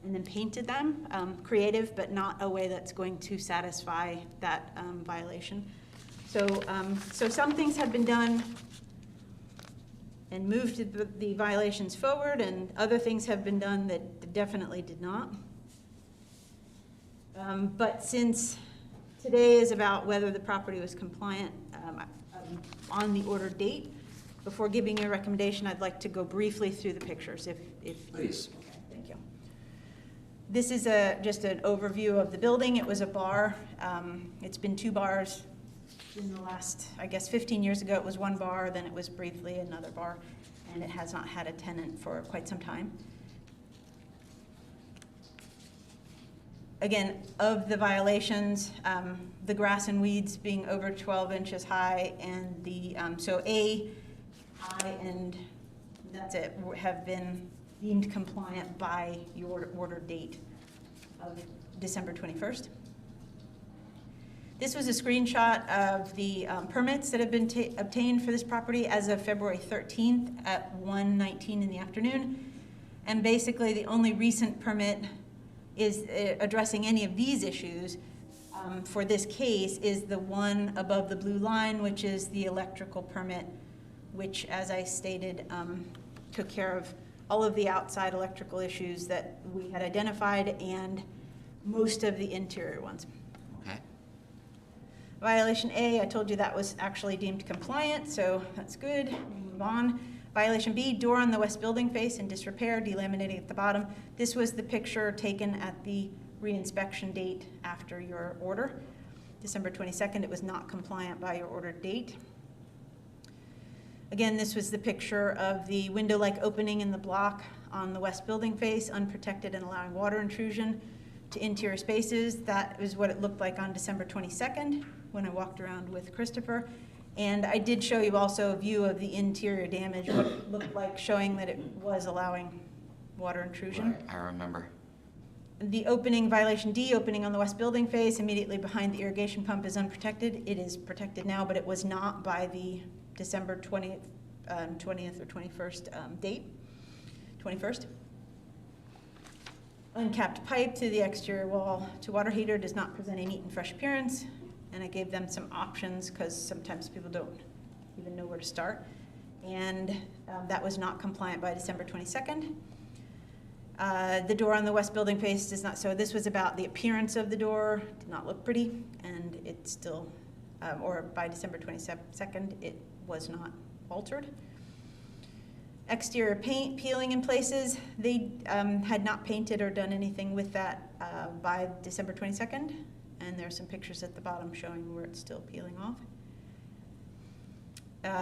and then painted them. Creative, but not a way that's going to satisfy that violation. So some things have been done and moved the violations forward, and other things have been done that definitely did not. But since today is about whether the property was compliant on the ordered date, before giving you a recommendation, I'd like to go briefly through the pictures, if Please. Okay, thank you. This is just an overview of the building. It was a bar. It's been 2 bars in the last, I guess 15 years ago it was 1 bar, then it was briefly another bar, and it has not had a tenant for quite some time. Again, of the violations, the grass and weeds being over 12 inches high, and the, so A, I, and that's it, have been deemed compliant by your order date of December 21st. This was a screenshot of the permits that have been obtained for this property as of February 13th at 1:19 in the afternoon. And basically the only recent permit is addressing any of these issues for this case is the one above the blue line, which is the electrical permit, which, as I stated, took care of all of the outside electrical issues that we had identified and most of the interior ones. Okay. Violation A, I told you that was actually deemed compliant, so that's good. We'll move on. Violation B, door on the west building face in disrepair, delaminating at the bottom. This was the picture taken at the reinspection date after your order. December 22nd, it was not compliant by your ordered date. Again, this was the picture of the window-like opening in the block on the west building face, unprotected and allowing water intrusion to interior spaces. That is what it looked like on December 22nd when I walked around with Christopher. And I did show you also a view of the interior damage, what it looked like, showing that it was allowing water intrusion. Right, I remember. The opening, violation D, opening on the west building face immediately behind the irrigation pump is unprotected. It is protected now, but it was not by the December 20th or 21st date, 21st. Uncapped pipe to the exterior wall to water heater does not present a neat and fresh appearance. And I gave them some options because sometimes people don't even know where to start. And that was not compliant by December 22nd. The door on the west building face does not, so this was about the appearance of the door, did not look pretty, and it still, or by December 22nd, it was not altered. Exterior paint peeling in places, they had not painted or done anything with that by December 22nd, and there are some pictures at the bottom showing where it's still peeling off.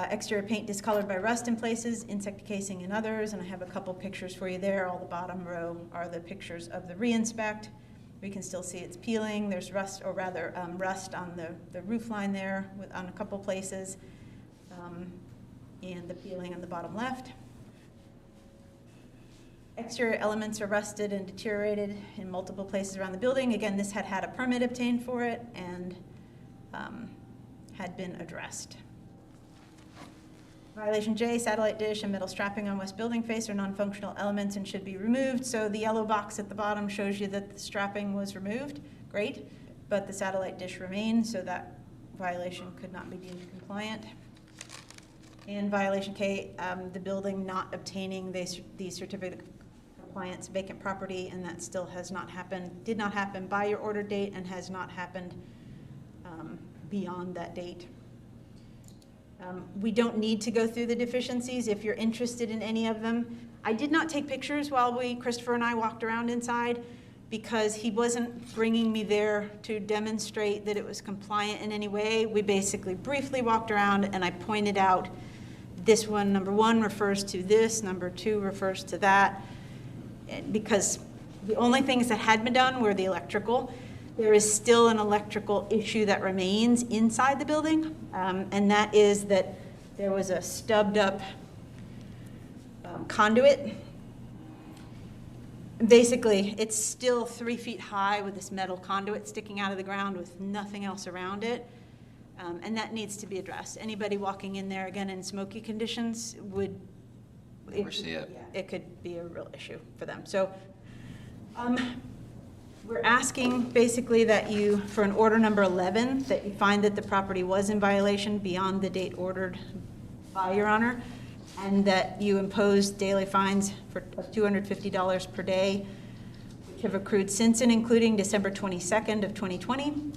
Exterior paint discolored by rust in places, insect casing in others, and I have a couple pictures for you there. All the bottom row are the pictures of the re-inspect. We can still see it's peeling. There's rust, or rather rust on the roof line there on a couple places, and the peeling on the bottom left. Exterior elements are rusted and deteriorated in multiple places around the building. Again, this had a permit obtained for it and had been addressed. Violation J, satellite dish and metal strapping on west building face are non-functional elements and should be removed. So the yellow box at the bottom shows you that the strapping was removed. Great. But the satellite dish remains, so that violation could not be deemed compliant. And violation K, the building not obtaining the certificate of compliance vacant property, and that still has not happened, did not happen by your order date, and has not happened beyond that date. We don't need to go through the deficiencies if you're interested in any of them. I did not take pictures while Christopher and I walked around inside because he wasn't bringing me there to demonstrate that it was compliant in any way. We basically briefly walked around and I pointed out this one, number one, refers to this, number two refers to that, because the only things that had been done were the electrical. There is still an electrical issue that remains inside the building, and that is that there was a stubbed up conduit. Basically, it's still 3 feet high with this metal conduit sticking out of the ground with nothing else around it, and that needs to be addressed. Anybody walking in there, again, in smoky conditions would... Never see it. Yeah, it could be a real issue for them. So, we're asking basically that you, for an order number 11, that you find that the property was in violation beyond the date ordered by Your Honor, and that you impose daily fines for $250 per day, which have accrued since and including December 22nd of 2020,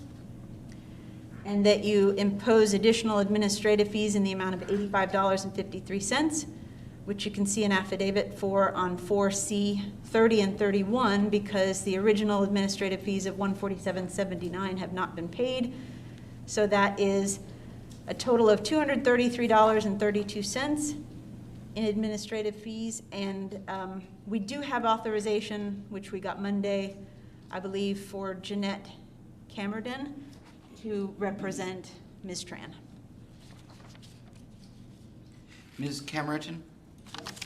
and that you impose additional administrative fees in the amount of $85.53, which you can see an affidavit for on 4C 30 and 31, because the original administrative fees of $147.79 have not been paid. So that is a total of $233.32 in administrative fees. And we do have authorization, which we got Monday, I believe, for Jeanette Camerden to represent Ms. Tran. Ms. Camerton,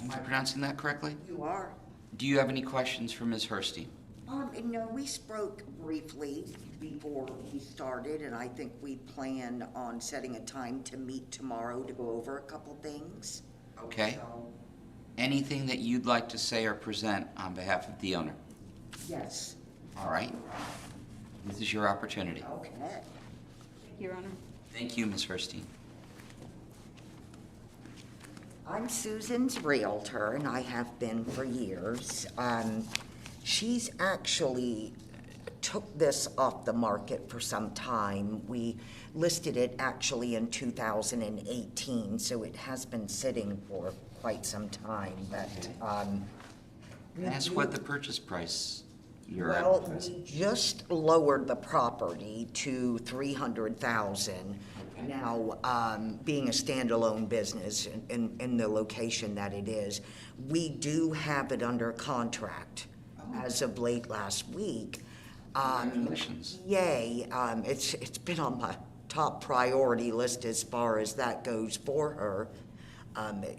am I pronouncing that correctly? You are. Do you have any questions for Ms. Hursti? No, we spoke briefly before we started, and I think we plan on setting a time to meet tomorrow to go over a couple things. Okay. So, Anything that you'd like to say or present on behalf of the owner? yes. All right. This is your opportunity. Okay. Thank you, Your Honor. Thank you, Ms. Hursti. I'm Susan's realtor, and I have been for years. She's actually took this off the market for some time. We listed it actually in 2018, so it has been sitting for quite some time. But Can I ask what the purchase price you're well, advertising? we just lowered the property to $300,000. Now, being a standalone business in the location that it is, we do have it under contract as of late last week. Congratulations. Yay, it's been on my top priority list as far as that goes for her.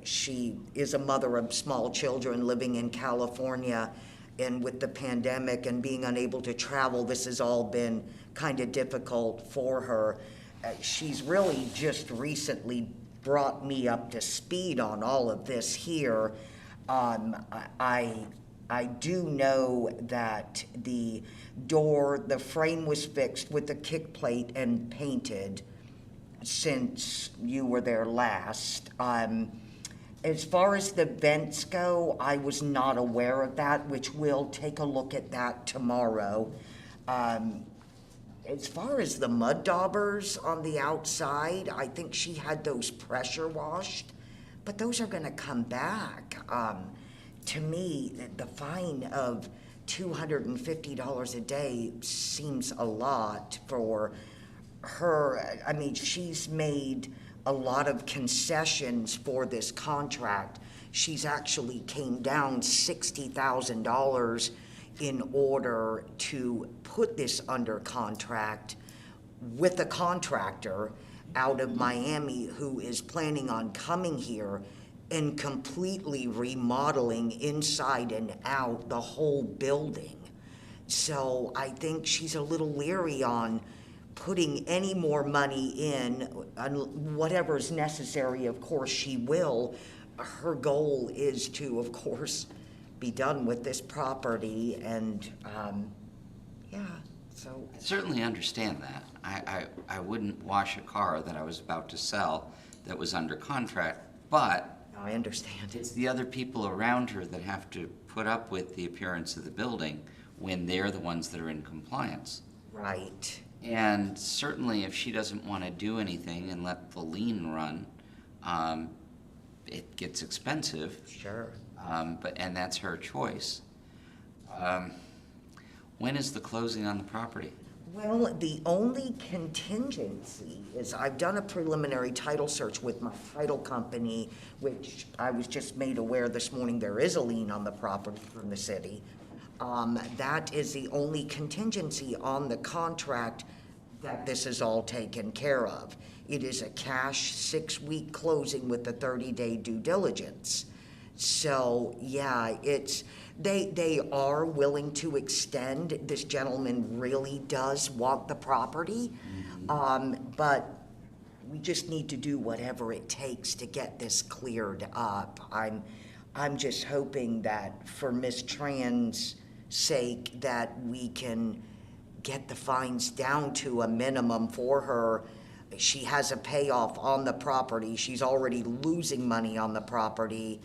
She is a mother of small children living in California And with the pandemic and being unable to travel, this has all been kind of difficult for her. She's really just recently brought me up to speed on all of this here. I do know that the door, the frame was fixed with the kick plate and painted since you were there last. As far as the vents go, I was not aware of that, which we'll take a look at that tomorrow. As far as the mud daubers on the outside, I think she had those pressure washed, but those are gonna come back. To me, the fine of $250 a day seems a lot for her. I mean, she's made a lot of concessions for this contract. She's actually came down $60,000 in order to put this under contract with a contractor out of Miami who is planning on coming here and completely remodeling inside and out the whole building. So I think she's a little leery on putting any more money in. Whatever's necessary, of course, she will. Her goal is to, of course, be done with this property, and yeah, so. I certainly understand that. I wouldn't wash a car that I was about to sell that was under contract, but I understand. it's the other people around her that have to put up with the appearance of the building when they're the ones that are in compliance. Right. And certainly if she doesn't want to do anything and let the lien run, it gets expensive. Sure. And that's her choice. When is the closing on the property? Well, the only contingency is I've done a preliminary title search with my title company, which I was just made aware this morning there is a lien on the property from the city. That is the only contingency on the contract that this is all taken care of. It is a cash 6-week closing with the 30-day due diligence. So, yeah, they are willing to extend. This gentleman really does want the property, but we just need to do whatever it takes to get this cleared up. I'm just hoping that for Miss Tran's sake that we can get the fines down to a minimum for her. She has a payoff on the property. She's already losing money on the property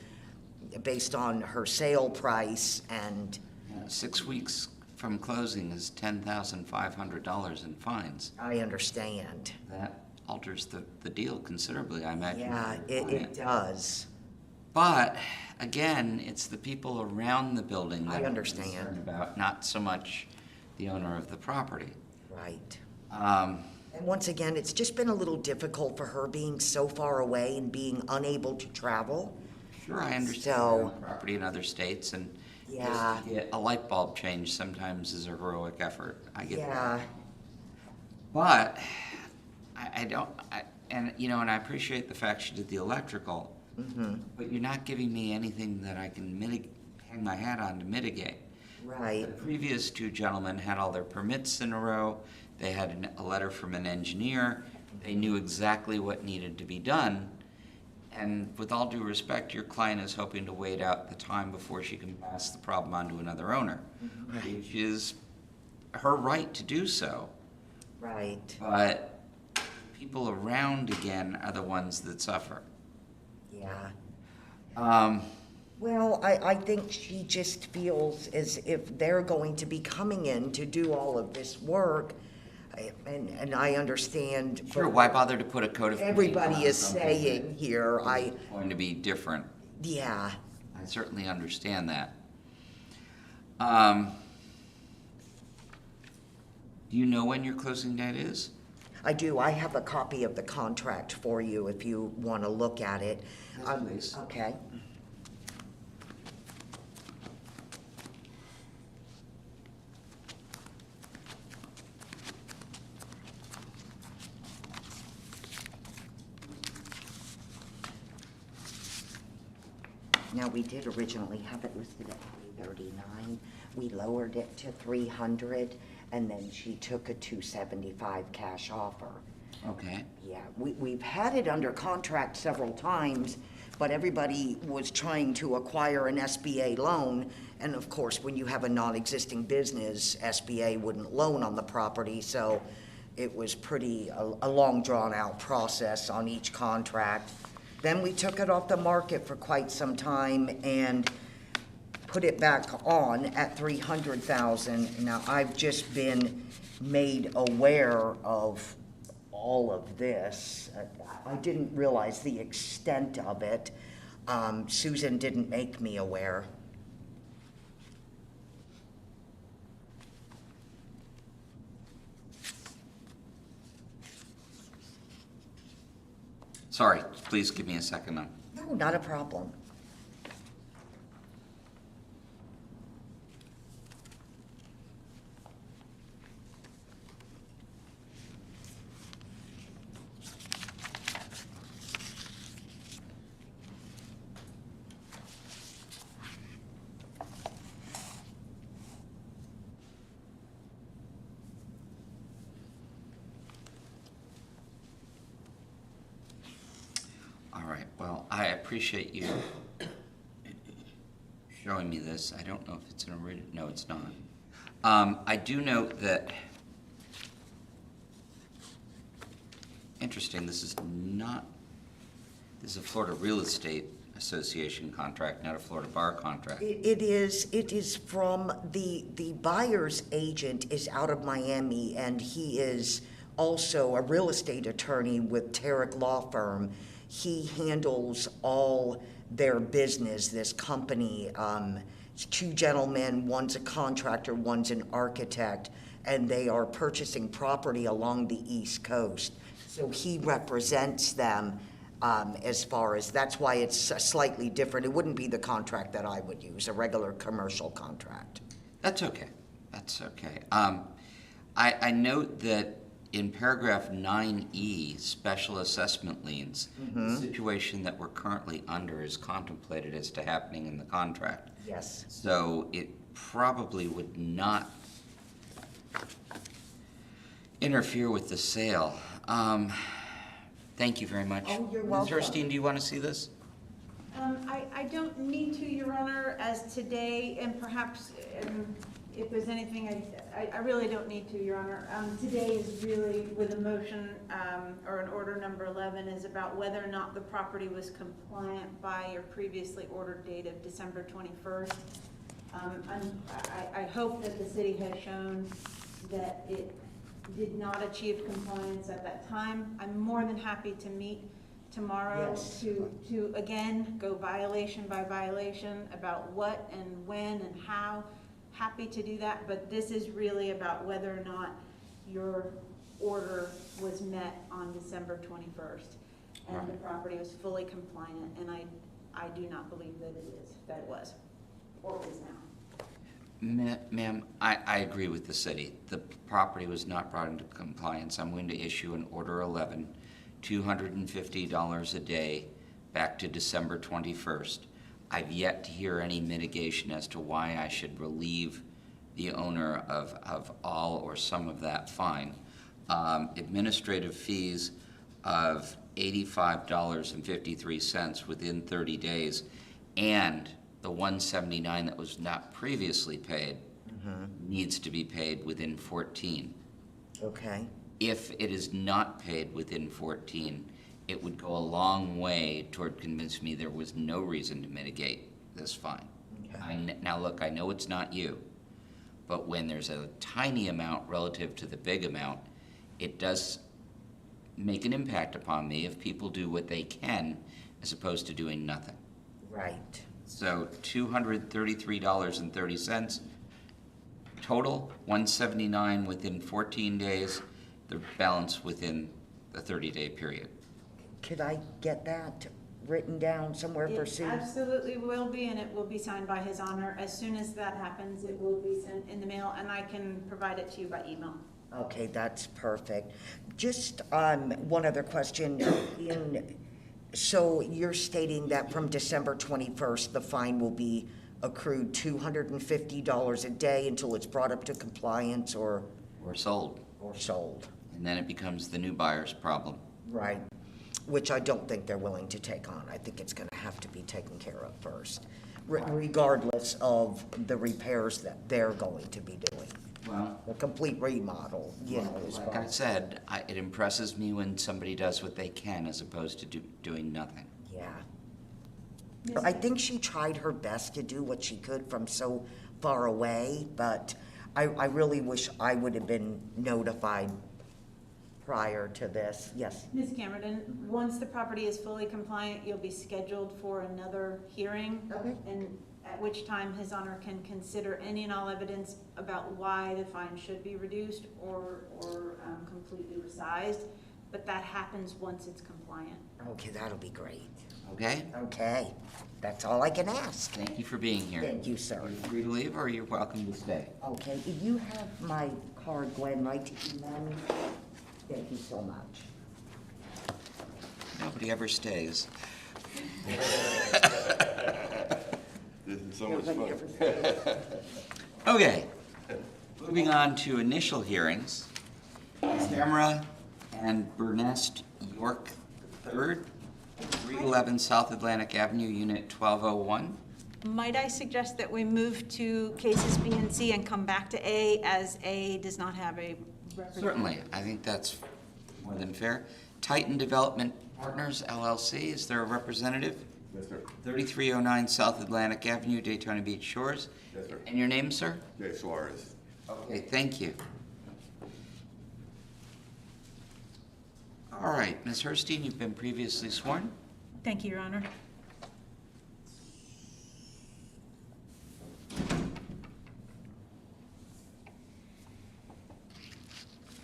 based on her sale price, and 6 weeks from closing is $10,500 in fines. I understand. That alters the deal considerably, I imagine. Yeah, it does. But again, it's the people around the building that I I'm understand. concerned about, not so much the owner of the property. Right. Um, And once again, it's just been a little difficult for her being so far away and being unable to travel. Sure, I understand So- property in other states, and Yeah. just to get a light bulb change sometimes is a heroic effort. I get that. Yeah, But and I appreciate the fact she did the electrical, but you're not giving me anything that I can hang my hat on to mitigate. right. The previous two gentlemen had all their permits in a row. They had a letter from an engineer. They knew exactly what needed to be done. And with all due respect, your client is hoping to wait out the time before she can pass the problem on to another owner, which is her right to do so. Right, But people around, again, are the ones that suffer. yeah. Um, Well, I think she just feels as if they're going to be coming in to do all of this work, and I understand. Sure, why bother to put a code of Everybody is something saying here, that's going to be different? yeah, I certainly understand that. Do you know when your closing date is? I do. I have a copy of the contract for you if you want to look at it. Yes, please. Okay. Now, we did originally have it listed at $339. we lowered it to 300, and then she took a 275 cash offer. Okay. Yeah, we've had it under contract several times, but everybody was trying to acquire an SBA loan. And of course, when you have a non-existing business, SBA wouldn't loan on the property, so it was a long drawn-out process on each contract. Then we took it off the market for quite some time and put it back on at 300,000. Now, I've just been made aware of all of this. I didn't realize the extent of it. Susan didn't make me aware. Sorry, please give me a second. No, not a problem. All right, well, I appreciate you showing me this. I don't know if it's an original, no, it's not. I do note that, interesting, this is a Florida Real Estate Association contract, not a Florida Bar contract. It is from the buyer's agent is out of Miami, and he is also a real estate attorney with Tarek Law Firm. He handles all their business, this company. It's two gentlemen, one's a contractor, one's an architect, and they are purchasing property along the East Coast. So he represents them as far as, that's why it's slightly different. It wouldn't be the contract that I would use, a regular commercial contract. That's okay, that's okay. I note that in paragraph 9E, special assessment liens, the situation that we're currently under is contemplated as to happening in the contract. Yes. So it probably would not interfere with the sale. Thank you very much. Oh, you're Ms. welcome. Erstein, do you want to see this? I don't need to, Your Honor, as today, and perhaps if there's anything, I really don't need to, Your Honor. Today is really with a motion, or an order number 11, is about whether or not the property was compliant by your previously ordered date of December 21st. I hope that the city has shown that it did not achieve compliance at that time. I'm more than happy to meet tomorrow Yes. to again go violation by violation about what and when and how. Happy to do that, but this is really about whether or not your order was met on December 21st and the property was fully compliant, and I do not believe that it was, or is now. Ma'am, I agree with the city. The property was not brought into compliance. I'm going to issue an order 11, $250 a day back to December 21st. I've yet to hear any mitigation as to why I should relieve the owner of all or some of that fine. Administrative fees of $85.53 within 30 days, and the $179 that was not previously paid needs to be paid within 14. Okay. If it is not paid within 14, it would go a long way toward convincing me there was no reason to mitigate this fine. Okay. Now look, I know it's not you, but when there's a tiny amount relative to the big amount, it does make an impact upon me if people do what they can as opposed to doing nothing. Right. So $233.30 total, $179 within 14 days, the balance within the 30-day period. Could I get that written down somewhere for It Sue? absolutely will be, and it will be signed by His Honor. As soon as that happens, it will be sent in the mail, and I can provide it to you by email. Okay, that's perfect. Just one other question. So you're stating that from December 21st, the fine will be accrued $250 a day until it's brought up to compliance or sold. sold. And then it becomes the new buyer's problem. Right. Which I don't think they're willing to take on. I think it's gonna have to be taken care of first, regardless of the repairs that they're going to be doing. Well, A complete remodel, you know, is like I probably, said, it impresses me when somebody does what they can as opposed to doing nothing. yeah. I think she tried her best to do what she could from so far away, but I really wish I would have been notified prior to this. Yes. Ms. Cameron, once the property is fully compliant, you'll be scheduled for another hearing. Okay. And at which time His Honor can consider any and all evidence about why the fine should be reduced or completely resized. But that happens once it's compliant. Okay, that'll be great. Okay? Okay, that's all I can ask. Thank you for being here. Thank you, sir. You're free to leave or you're welcome to stay. Okay, you have my card, Gwen, right, to email me? Thank you so much. Nobody ever stays. This is so much fun. Nobody ever says. Okay, moving on to initial hearings. Camera and Burnest York III, 311 South Atlantic Avenue, Unit 1201. Might I suggest that we move to cases B and C and come back to A, as A does not have a representative? Certainly, I think that's more than fair. Titan Development Partners LLC, is there a representative? Yes, sir. 3309 South Atlantic Avenue, Daytona Beach Shores. Yes, sir. And your name, sir? Jay Suarez. Okay, thank you. All right, Ms. Herstein, you've been previously sworn. Thank you, Your Honor.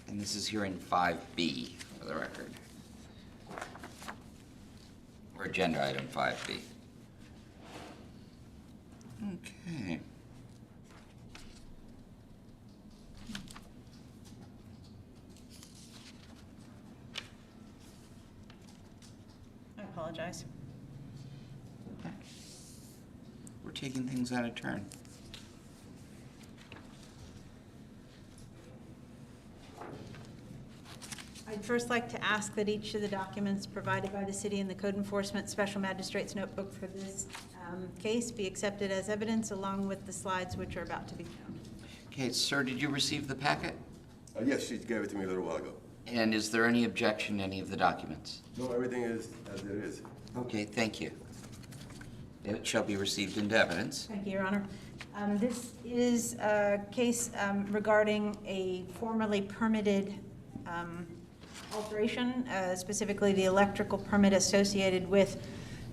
And this is hearing 5B for the record. Or agenda item 5B. Okay. I apologize. We're taking things out of turn. I'd first like to ask that each of the documents provided by the city and the code enforcement special magistrate's notebook for this case be accepted as evidence along with the slides which are about to be shown. Okay, sir, did you receive the packet? Yes, she gave it to me a little while ago. And is there any objection to any of the documents? No, everything is as it is. Okay, thank you. It shall be received into evidence. Thank you, Your Honor. This is a case regarding a formerly permitted alteration, specifically the electrical permit associated with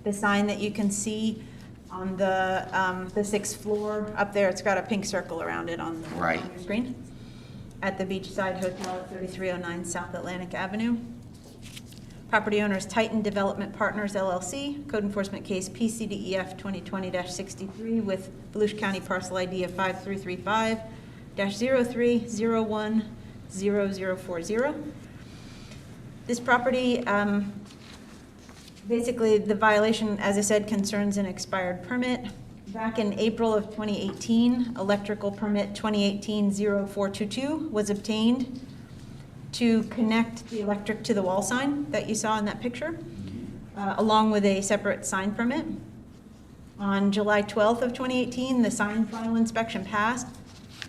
the sign that you can see on the sixth floor up there. It's got a pink circle around it on Right. your screen. At the Beachside Hotel at 3309 South Atlantic Avenue. Property owners Titan Development Partners LLC, code enforcement case PCDEF 2020-63 with Volusia County parcel ID of 5335-03010040. This property, basically the violation, as I said, concerns an expired permit. Back in April of 2018, electrical permit 2018-0422 was obtained to connect the electric to the wall sign that you saw in that picture, along with a separate sign permit. On July 12th of 2018, the sign final inspection passed,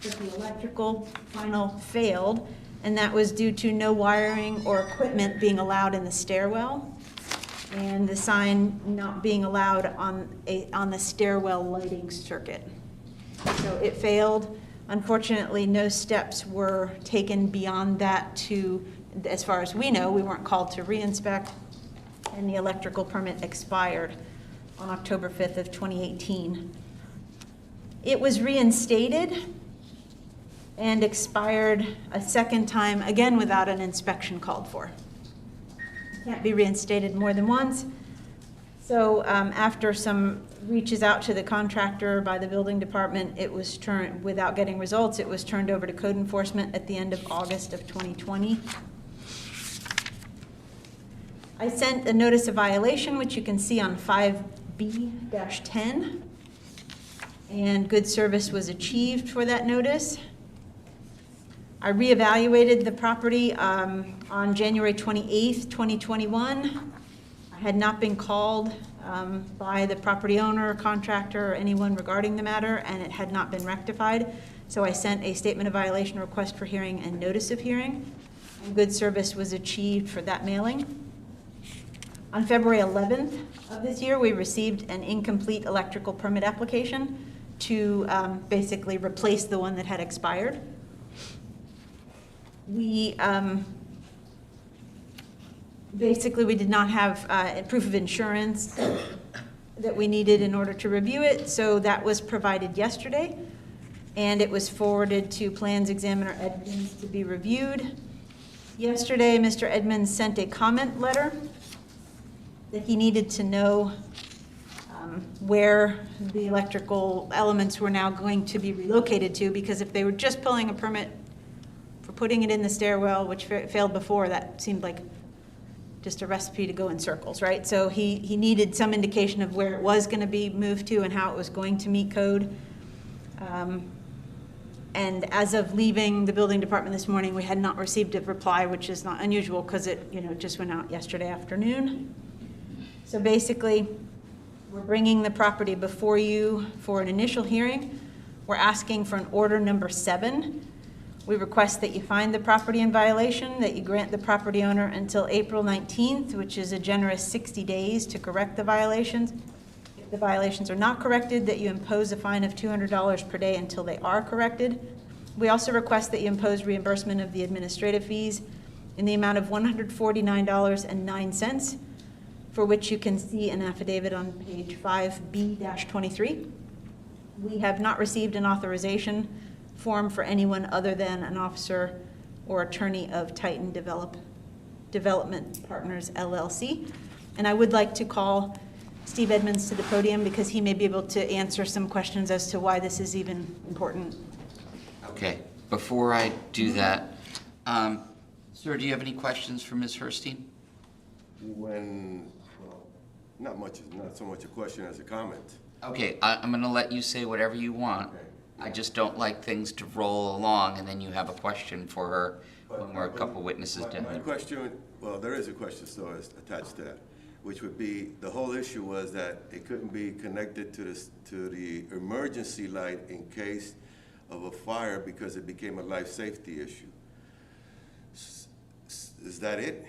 but the electrical final failed, and that was due to no wiring or equipment being allowed in the stairwell, and the sign not being allowed on the stairwell lighting circuit. So it failed. Unfortunately, no steps were taken beyond that to, as far as we know, we weren't called to re-inspect, and the electrical permit expired on October 5th of 2018. It was reinstated and expired a second time, again without an inspection called for. Can't be reinstated more than once. So after some reaches out to the contractor by the building department, it was turned, without getting results, it was turned over to code enforcement at the end of August of 2020. I sent a notice of violation, which you can see on 5B-10. and good service was achieved for that notice. I reevaluated the property on January 28th, 2021. I had not been called by the property owner, contractor, or anyone regarding the matter, and it had not been rectified. So I sent a statement of violation request for hearing and notice of hearing. And good service was achieved for that mailing. On February 11th of this year, we received an incomplete electrical permit application to basically replace the one that had expired. We basically did not have proof of insurance that we needed in order to review it, so that was provided yesterday, and it was forwarded to Plans Examiner Edmonds to be reviewed. Yesterday, Mr. Edmonds sent a comment letter that he needed to know where the electrical elements were now going to be relocated to, because if they were just pulling a permit for putting it in the stairwell, which failed before, that seemed like just a recipe to go in circles, right? So he needed some indication of where it was going to be moved to and how it was going to meet code. And as of leaving the building department this morning, we had not received a reply, which is not unusual because it just went out yesterday afternoon. So basically, we're bringing the property before you for an initial hearing. We're asking for an order number 7. We request that you find the property in violation, that you grant the property owner until April 19th, which is a generous 60 days to correct the violations. If the violations are not corrected, that you impose a fine of $200 per day until they are corrected. We also request that you impose reimbursement of the administrative fees in the amount of $149.09, for which you can see an affidavit on page 5B-23. We have not received an authorization form for anyone other than an officer or attorney of Titan Development Partners, LLC. And I would like to call Steve Edmonds to the podium because he may be able to answer some questions as to why this is even important. Okay, before I do that, sir, do you have any questions for Ms. Herstein? Not so much a question as a comment. Okay, I'm going to let you say whatever you want. Okay. I just don't like things to roll along and then you have a question for her when we're a couple witnesses My down. question, well, there is a question still attached to that, which would be, the whole issue was that it couldn't be connected to the emergency light in case of a fire because it became a life safety issue. Is that it?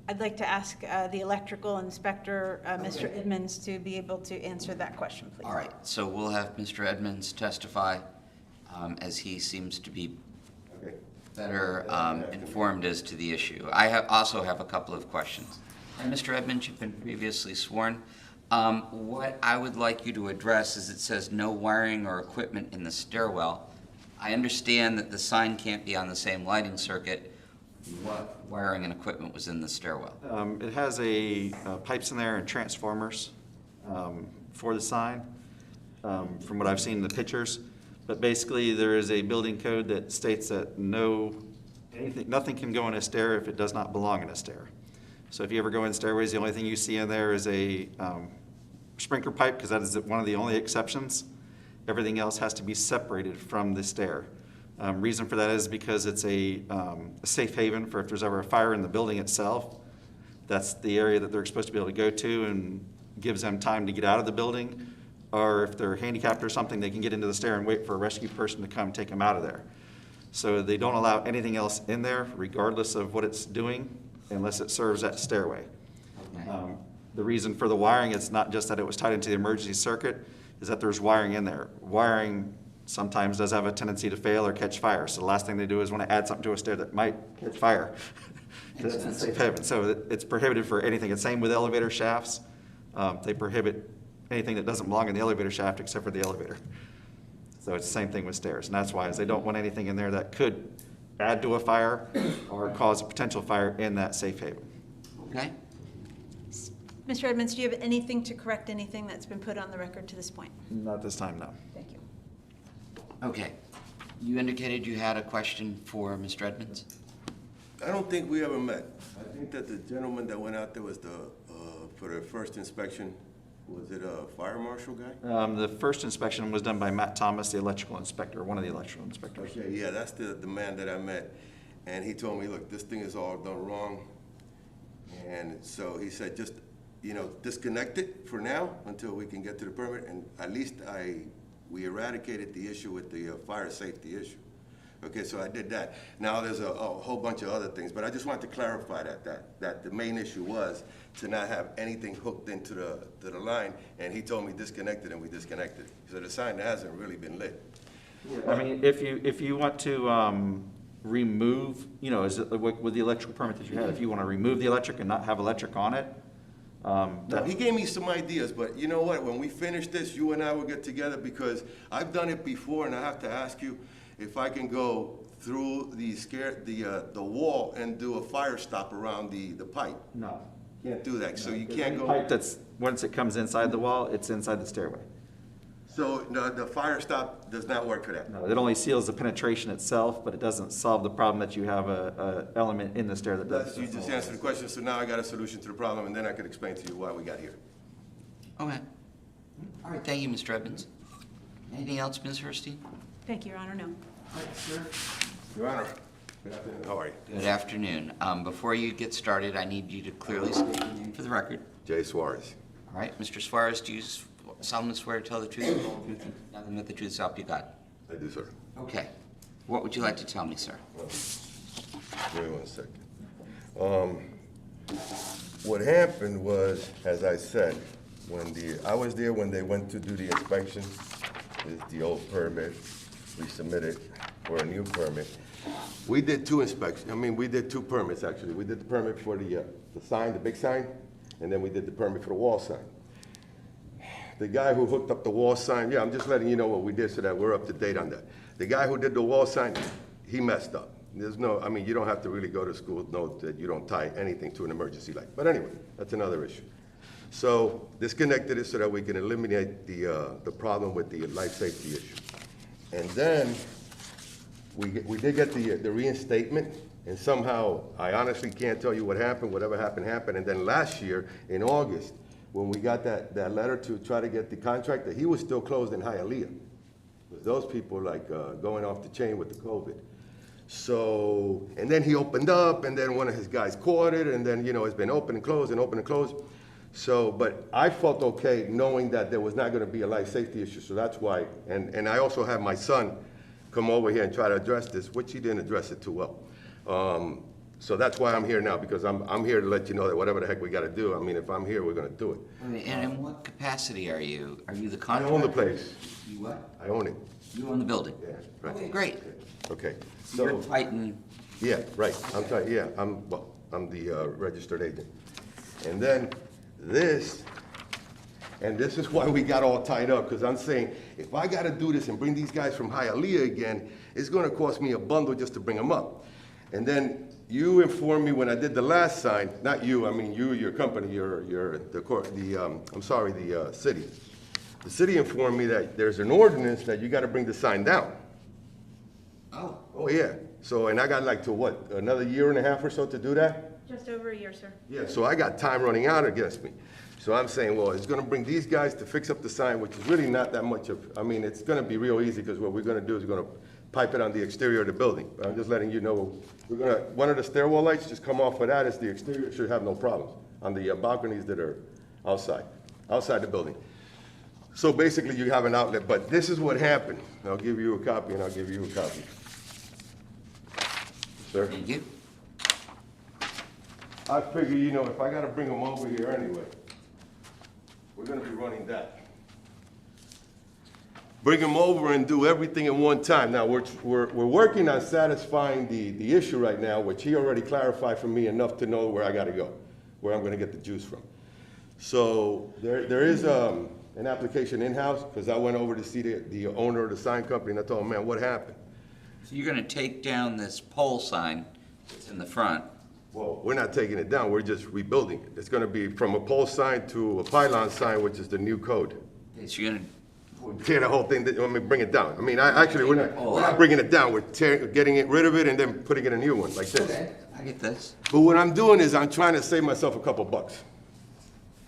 I'd like to ask the electrical inspector, Mr. Edmonds, to be able to answer that question, please. All right, so we'll have Mr. Edmonds testify as he seems to be Okay. better informed as to the issue. I also have a couple of questions. And Mr. Edmonds, you've been previously sworn. What I would like you to address is it says no wiring or equipment in the stairwell. I understand that the sign can't be on the same lighting circuit. What wiring and equipment was in the stairwell? It has pipes in there and transformers for the sign, from what I've seen in the pictures. But basically, there is a building code that states that nothing can go in a stair if it does not belong in a stair. So if you ever go in stairways, the only thing you see in there is a sprinkler pipe, because that is one of the only exceptions. Everything else has to be separated from the stair. Reason for that is because it's a safe haven for if there's ever a fire in the building itself. That's the area that they're supposed to be able to go to and gives them time to get out of the building. Or if they're handicapped or something, they can get into the stair and wait for a rescue person to come take them out of there. So they don't allow anything else in there, regardless of what it's doing, unless it serves that stairway. Okay. The reason for the wiring, it's not just that it was tied into the emergency circuit, is that there's wiring in there. Wiring sometimes does have a tendency to fail or catch fire. So the last thing they do is want to add something to a stair that might catch fire. That's a safe haven. So it's prohibited for anything. It's same with elevator shafts. They prohibit anything that doesn't belong in the elevator shaft except for the elevator. So it's the same thing with stairs. And that's why is they don't want anything in there that could add to a fire or cause a potential fire in that safe haven. Okay. Mr. Edmonds, do you have anything to correct anything that's been put on the record to this point? Not this time, no. Thank you. Okay. You indicated you had a question for Mr. Edmonds? I don't think we ever met. I think that the gentleman that went out there was for the first inspection, Was it a fire marshal guy? The first inspection was done by Matt Thomas, the electrical inspector, one of the electrical inspectors. Okay, yeah, that's the man that I met. And he told me, look, this thing is all done wrong. And so he said, just, disconnect it for now until we can get to the permit. And at least we eradicated the issue with the fire safety issue. Okay, so I did that. Now there's a whole bunch of other things, but I just wanted to clarify that the main issue was to not have anything hooked into the line. And he told me disconnect it, and we disconnected it. So the sign hasn't really been lit. I mean, if you want to remove, is it with the electrical permit that you have, if you want to remove the electric and not have electric on it, No, he gave me some ideas, but you know what? When we finish this, you and I will get together because I've done it before, and I have to ask you if I can go through the wall and do a fire stop around the pipe. No. Can't do that, so you can't go. Pipe that's, once it comes inside the wall, it's inside the stairway. So the fire stop does not work for that? No, it only seals the penetration itself, but it doesn't solve the problem that you have a element in the stair that does. You just answered the question, so now I got a solution to the problem, and then I can explain to you why we got here. Okay. All right, thank you, Mr. Evans. Anything else, Ms. Hurstein? Thank you, Your Honor, no. Your Honor, good afternoon, how are you? Good afternoon. Before you get started, I need you to clearly state your name for the record. Jay Suarez. All right, Mr. Suarez, do you solemnly swear to tell the truth, the whole truth, and nothing but the truth, so help you God? I do, sir. Okay. What would you like to tell me, sir? Give me 1 second. What happened was, as I said, I was there when they went to do the inspection. It's the old permit. We submitted for a new permit. We did two inspections. We did two permits, actually. We did the permit for the sign, the big sign, and then we did the permit for the wall sign. The guy who hooked up the wall sign, I'm just letting you know what we did so that we're up to date on that. The guy who did the wall sign, he messed up. There's no, you don't have to really go to school to know that you don't tie anything to an emergency light. But anyway, that's another issue. So disconnected it so that we can eliminate the problem with the life safety issue. And then we did get the reinstatement, and somehow, I honestly can't tell you what happened. Whatever happened, happened. And then last year, in August, when we got that letter to try to get the contractor, he was still closed in Hialeah. Because those people going off the chain with the COVID. So, and then he opened up, and then one of his guys caught it, and then, it's been open and closed and open and closed. So, but I felt okay knowing that there was not gonna be a life safety issue, so that's why, and I also had my son come over here and try to address this, which he didn't address it too well. So that's why I'm here now, because I'm here to let you know that whatever the heck we gotta do, if I'm here, we're gonna do it. And in what capacity are you? Are you the I contractor? own the place. You what? I own it. You own the building? Yeah, right. Okay, great. Okay, You're so, Titan. yeah, right, I'm the registered agent. And then this is why we got all tied up, because I'm saying, if I gotta do this and bring these guys from Hialeah again, it's gonna cost me a bundle just to bring them up. And then you informed me when I did the last sign, not you, your company, the city. The city informed me that there's an ordinance that you gotta bring the sign down. Oh. Oh, yeah. So, and I got another year and a half or so to do that? Just over a year, sir. Yeah, so I got time running out against me. So I'm saying, well, it's gonna bring these guys to fix up the sign, which is really not that much of, it's gonna be real easy, because what we're gonna do is we're gonna pipe it on the exterior of the building. But I'm just letting you know, one of the stairwell lights just come off of that, is the exterior, should have no problems on the balconies that are outside the building. So basically you have an outlet, but this is what happened. I'll give you a copy and I'll give you a copy. Sir? Thank you. I figure, if I gotta bring them over here anyway, we're gonna be running that. Bring them over and do everything at one time. Now, we're working on satisfying the issue right now, which he already clarified for me enough to know where I gotta go, where I'm gonna get the juice from. So there is an application in-house, because I went over to see the owner of the sign company, and I told him, man, what happened? So you're gonna take down this pole sign that's in the front. Well, we're not taking it down, we're just rebuilding it. It's gonna be from a pole sign to a pylon sign, which is the new code. Okay, so you're gonna, Tear the whole thing, bring it down. We're not bringing it down, we're getting rid of it and then putting in a new one, like this. okay, I get this. But what I'm doing is I'm trying to save myself a couple bucks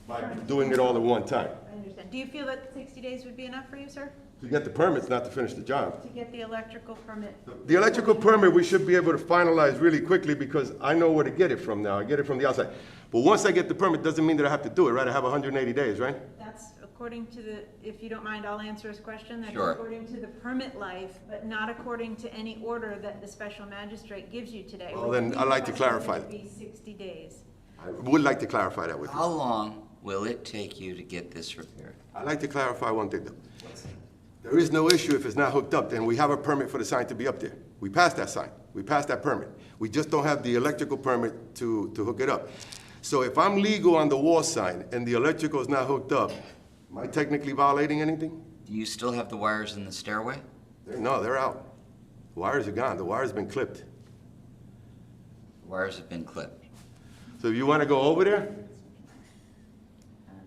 by doing it all at one time. I Do you feel that 60 days would be enough for you, sir, To get the permits, not to finish the job. to get the electrical permit? The electrical permit, we should be able to finalize really quickly because I know where to get it from now. I get it from the outside. But once I get the permit, doesn't mean that I have to do it, right? I have 180 days, right? That's according to the, if you don't mind, I'll answer his question. That's Sure. according to the permit life, but not according to any order that the special magistrate gives you today. Well, then I'd like to clarify It would be 60 days. I would like to clarify that with you. How long will it take you to get this repaired? I'd like to clarify one thing, though. There is no issue if it's not hooked up, then we have a permit for the sign to be up there. We passed that sign. We passed that permit. We just don't have the electrical permit to hook it up. So if I'm legal on the wall sign and the electrical is not hooked up, am I technically violating anything? Do you still have the wires in the stairway? No, they're out. The wires are gone. The wire's been clipped. The wires have been clipped. So if you want to go over there,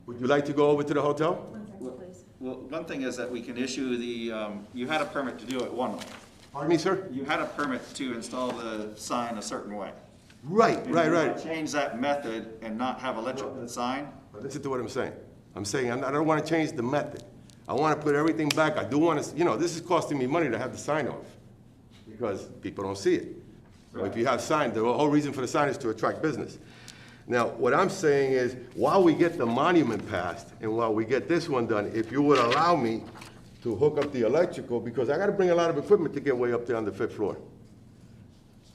would you like to go over to the hotel? One second, please. Well, one thing is that we can issue the, you had a permit to do it one way. Pardon me, sir? You had a permit to install the sign a certain way. Right. If you want to change that method and not have electrical sign, But listen to what I'm saying. I'm saying I don't want to change the method. I want to put everything back. I do want to, this is costing me money to have the sign off because people don't see it. So if you have sign, the whole reason for the sign is to attract business. Now, what I'm saying is, while we get the monument passed and while we get this one done, if you would allow me to hook up the electrical, because I got to bring a lot of equipment to get way up there on the 5th floor.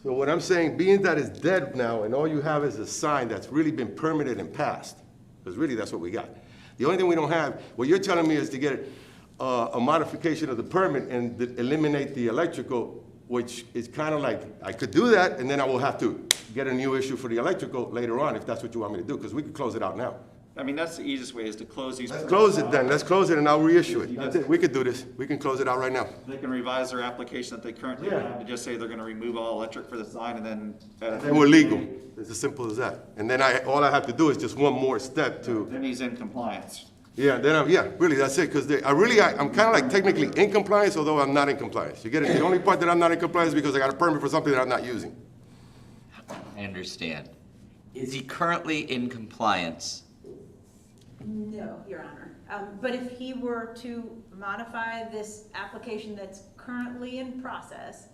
So what I'm saying, being that it's dead now and all you have is a sign that's really been permitted and passed, because really that's what we got. The only thing we don't have, what you're telling me is to get a modification of the permit and eliminate the electrical, which is kind of like, I could do that and then I will have to get a new issue for the electrical later on if that's what you want me to do, because we could close it out now. I mean, that's the easiest way is to close these. Let's close it then, let's close it and I'll reissue it. That's it, we could do this. We can close it out right now. They can revise their application that they currently Yeah. have to just say they're gonna remove all electric for the sign and then. Then we're legal. It's as simple as that. And then all I have to do is just one more step to, Then he's in compliance. yeah, then really, that's it, because I'm kind of like technically in compliance, although I'm not in compliance. You get it? The only part that I'm not in compliance is because I got a permit for something that I'm not using. I understand. Is he currently in compliance? No, Your Honor. But if he were to modify this application that's currently in process,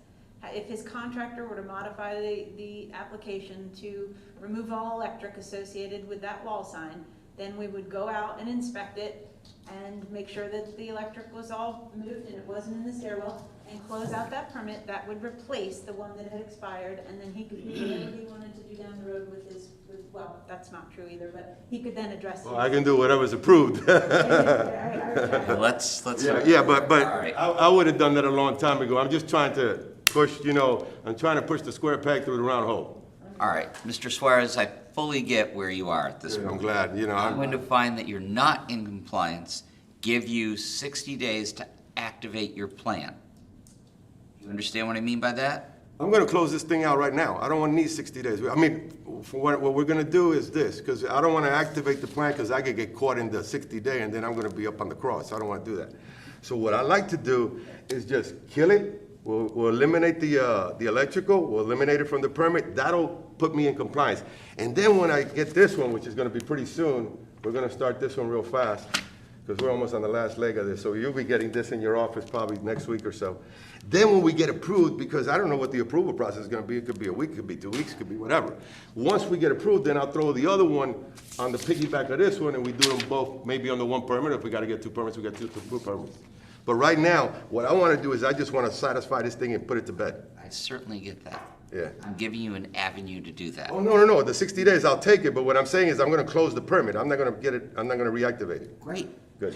if his contractor were to modify the application to remove all electric associated with that wall sign, then we would go out and inspect it and make sure that the electric was all moved and it wasn't in the stairwell, and close out that permit. That would replace the one that had expired, and then he could do whatever he wanted to do down the road with his, well, that's not true either, but he could then address it. Well, I can do whatever's approved. Let's. Yeah, but All right. I would have done that a long time ago. I'm just trying to push, I'm trying to push the square peg through the round hole. All right, Mr. Suarez, I fully get where you are at this I'm point. glad, I'm going to find that you're not in compliance, give you 60 days to activate your plan. You understand what I mean by that? I'm gonna close this thing out right now. I don't want to need 60 days. I mean, for what we're gonna do is this, because I don't want to activate the plan because I could get caught in the 60-day and then I'm gonna be up on the cross. I don't want to do that. So what I like to do is just kill it. We'll eliminate the electrical. We'll eliminate it from the permit. That'll put me in compliance. And then when I get this one, which is gonna be pretty soon, we're gonna start this one real fast because we're almost on the last leg of this. So you'll be getting this in your office probably next week or so. Then when we get approved, because I don't know what the approval process is gonna be, it could be a week, it could be 2 weeks, it could be whatever. Once we get approved, then I'll throw the other one on the piggyback of this one, and we do them both, maybe on the one permit. If we gotta get 2 permits, we got two permits. But right now, what I wanna do is I just wanna satisfy this thing and put it to bed. I certainly get that. Yeah. I'm giving you an avenue to do that. Oh, no, the 60 days, I'll take it, but what I'm saying is I'm gonna close the permit. I'm not gonna reactivate it. Great, Good.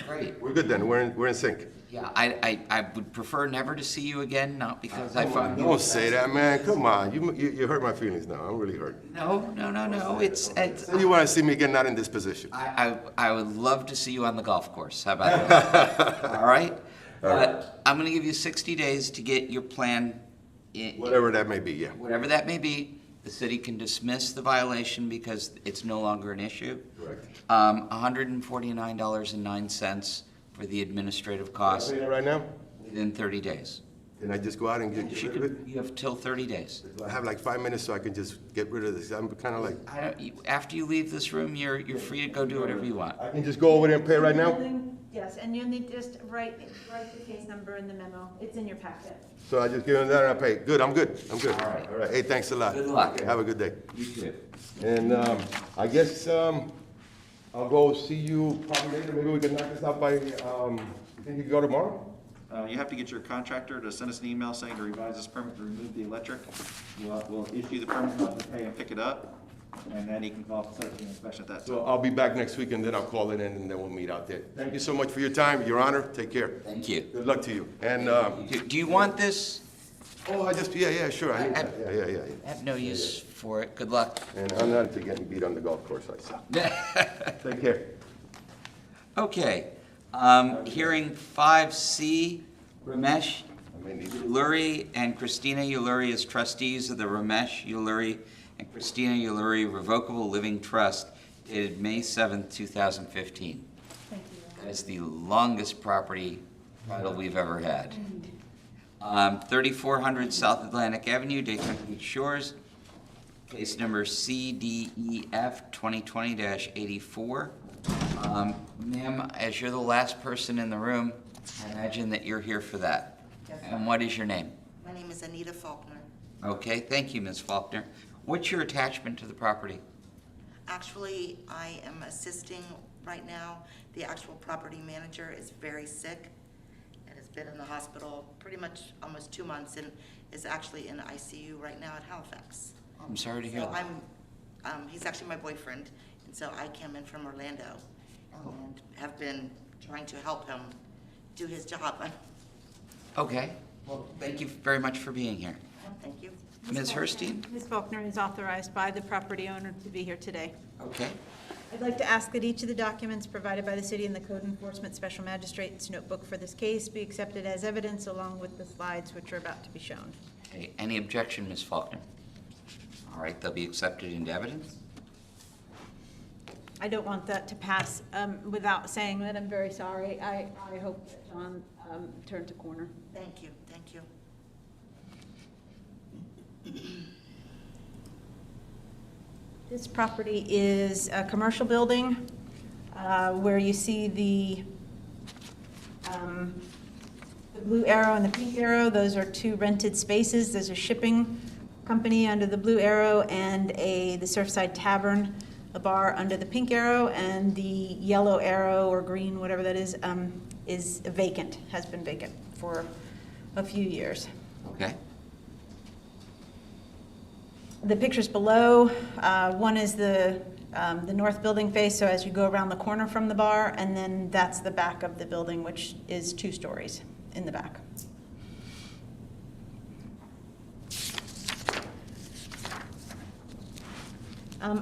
great. We're good then, we're in sync. Yeah, I would prefer never to see you again, not because I find you. Don't say that, man, come on, you hurt my feelings now, I'm really hurt. No, it's, Say you wanna see me again, not in this position. I would love to see you on the golf course. How about that? All right? But I'm going to give you 60 days to get your plan. Whatever that may be, yeah. Whatever that may be, the city can dismiss the violation because it's no longer an issue. Correct. $149.09 for the administrative costs Say that right now? within 30 days. Can I just go out and get rid of it? You have till 30 days. I have like 5 minutes so I can just get rid of this. I'm kind of like, After you leave this room, you're free to go do whatever you want. I can just go over there and pay right now? Yes, and you'll need to just write the case number in the memo. It's in your packet. So I just give them that and I pay. Good, I'm good. All right. Hey, thanks a lot. Good luck. Okay, have a good day. You too. And I guess I'll go see you probably later. Maybe we can knock this out by, you think you can go tomorrow? You have to get your contractor to send us an email saying to revise this permit to remove the electric. We'll issue the permit, we'll have to pay and pick it up, and then he can call up and set the inspection at that time. So I'll be back next week and then I'll call it in and then we'll meet out there. Thank you so much for your time, Your Honor. Take care. Thank you. Good luck to you. And, Do you want this? yeah, sure. I need that. Yeah. I have no use for it. Good luck. And I'm not into getting beat on the golf course, I said. Take care. Okay, hearing 5C, Ramesh Uluri and Christina Uluri as trustees of the Ramesh Uluri and Christina Uluri Revocable Living Trust dated May 7th, 2015. Thank you. That is the longest property title we've ever had. 3400 South Atlantic Avenue, Daytona Beach Shores, case number CDEF 2020-84. Ma'am, as you're the last person in the room, I imagine that you're here for that. Yes. And what is your name? My name is Anita Faulkner. Okay, thank you, Ms. Faulkner. What's your attachment to the property? Actually, I am assisting right now. The actual property manager is very sick and has been in the hospital pretty much almost 2 months and is actually in ICU right now at Halifax. I'm sorry to hear So that. he's actually my boyfriend, and so I came in from Orlando and have been trying to help him do his job. Okay, well, thank you very much for being here. Thank you. Ms. Herstein? Ms. Faulkner is authorized by the property owner to be here today. Okay. I'd like to ask that each of the documents provided by the city and the Code Enforcement Special Magistrate's notebook for this case be accepted as evidence along with the slides which are about to be shown. Okay, any objection, Ms. Faulkner? All right, they'll be accepted into evidence. I don't want that to pass without saying that I'm very sorry. I hope that John turns a corner. Thank you, thank you. This property is a commercial building where you see the blue arrow and the pink arrow. Those are two rented spaces. There's a shipping company under the blue arrow and the Surfside Tavern, a bar under the pink arrow, and the yellow arrow or green, whatever that is vacant, has been vacant for a few years. Okay. The pictures below, one is the north building face, so as you go around the corner from the bar, and then that's the back of the building, which is 2 stories in the back.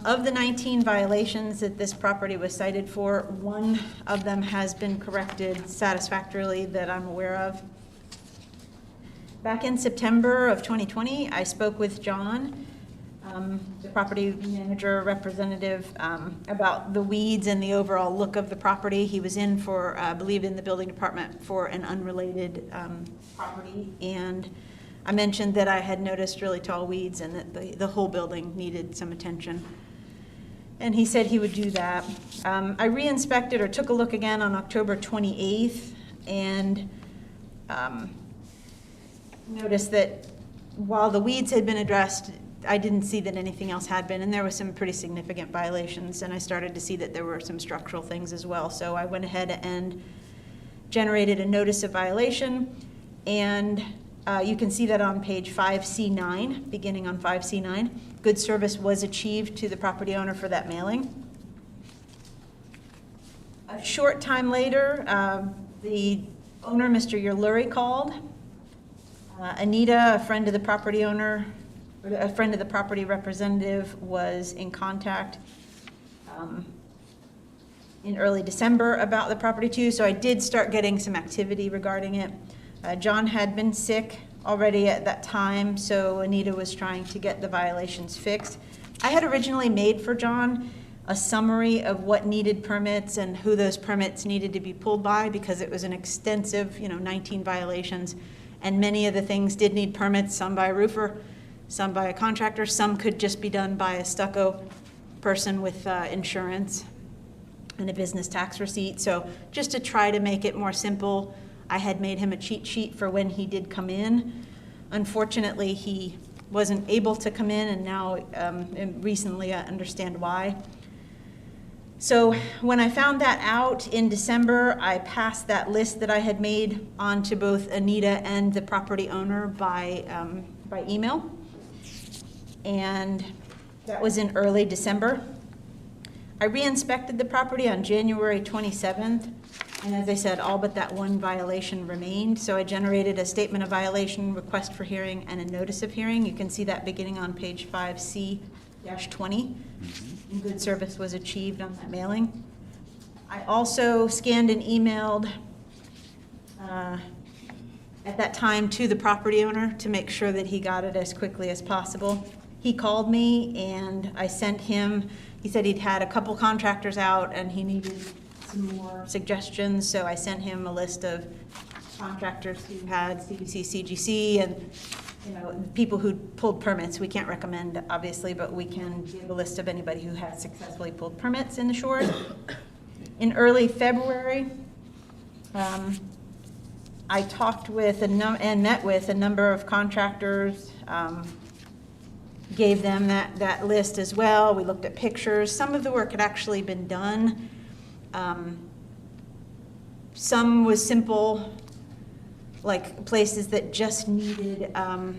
Of the 19 violations that this property was cited for, 1 of them has been corrected satisfactorily that I'm aware of. Back in September of 2020, I spoke with John, the property manager representative, about the weeds and the overall look of the property. He was in for, I believe, in the building department for an unrelated property, and I mentioned that I had noticed really tall weeds and that the whole building needed some attention. And he said he would do that. I re-inspected or took a look again on October 28th and noticed that while the weeds had been addressed, I didn't see that anything else had been, and there were some pretty significant violations, and I started to see that there were some structural things as well. So I went ahead and generated a notice of violation, and you can see that on page 5C9, beginning on 5C9. Good service was achieved to the property owner for that mailing. A short time later, the owner, Mr. Uluri, called. Anita, a friend of the property owner, a friend of the property representative, was in contact in early December about the property too, so I did start getting some activity regarding it. John had been sick already at that time, so Anita was trying to get the violations fixed. I had originally made for John a summary of what needed permits and who those permits needed to be pulled by, because it was an extensive, 19 violations. And many of the things did need permits, some by a roofer, some by a contractor, some could just be done by a stucco person with insurance and a business tax receipt. So just to try to make it more simple, I had made him a cheat sheet for when he did come in. Unfortunately, he wasn't able to come in, and now recently I understand why. So when I found that out in December, I passed that list that I had made on to both Anita and the property owner by email. And that was in early December. I re-inspected the property on January 27th. And as I said, all but that one violation remained. So I generated a statement of violation, request for hearing, and a notice of hearing. You can see that beginning on page 5C-20. And good service was achieved on that mailing. I also scanned and emailed at that time to the property owner to make sure that he got it as quickly as possible. He called me and I sent him, he said he'd had a couple contractors out and he needed some more suggestions, so I sent him a list of contractors who had CBC, CGC, and people who pulled permits. We can't recommend, obviously, but we can give a list of anybody who has successfully pulled permits in the shores. In early February, I talked with and met with a number of contractors, gave them that list as well. We looked at pictures. Some of the work had actually been done. Some was simple, like places that just needed a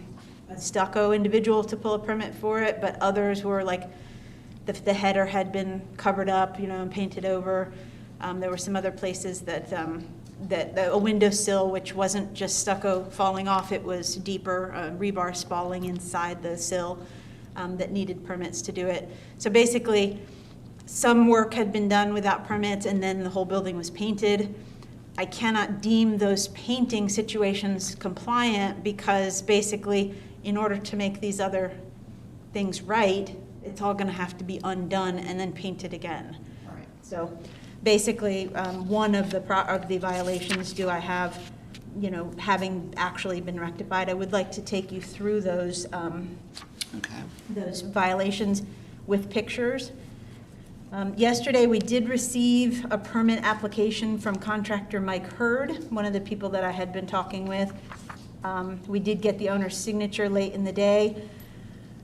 stucco individual to pull a permit for it, but others were like the header had been covered up, and painted over. There were some other places that a windowsill, which wasn't just stucco falling off, it was deeper, rebar spalling inside the sill that needed permits to do it. So basically, some work had been done without permits, and then the whole building was painted. I cannot deem those painting situations compliant because basically, in order to make these other things right, it's all going to have to be undone and then painted again. All right. So basically, one of the violations do I have, having actually been rectified. I would like to take you through those violations with pictures. Yesterday, we did receive a permit application from contractor Mike Hurd, one of the people that I had been talking with. We did get the owner's signature late in the day.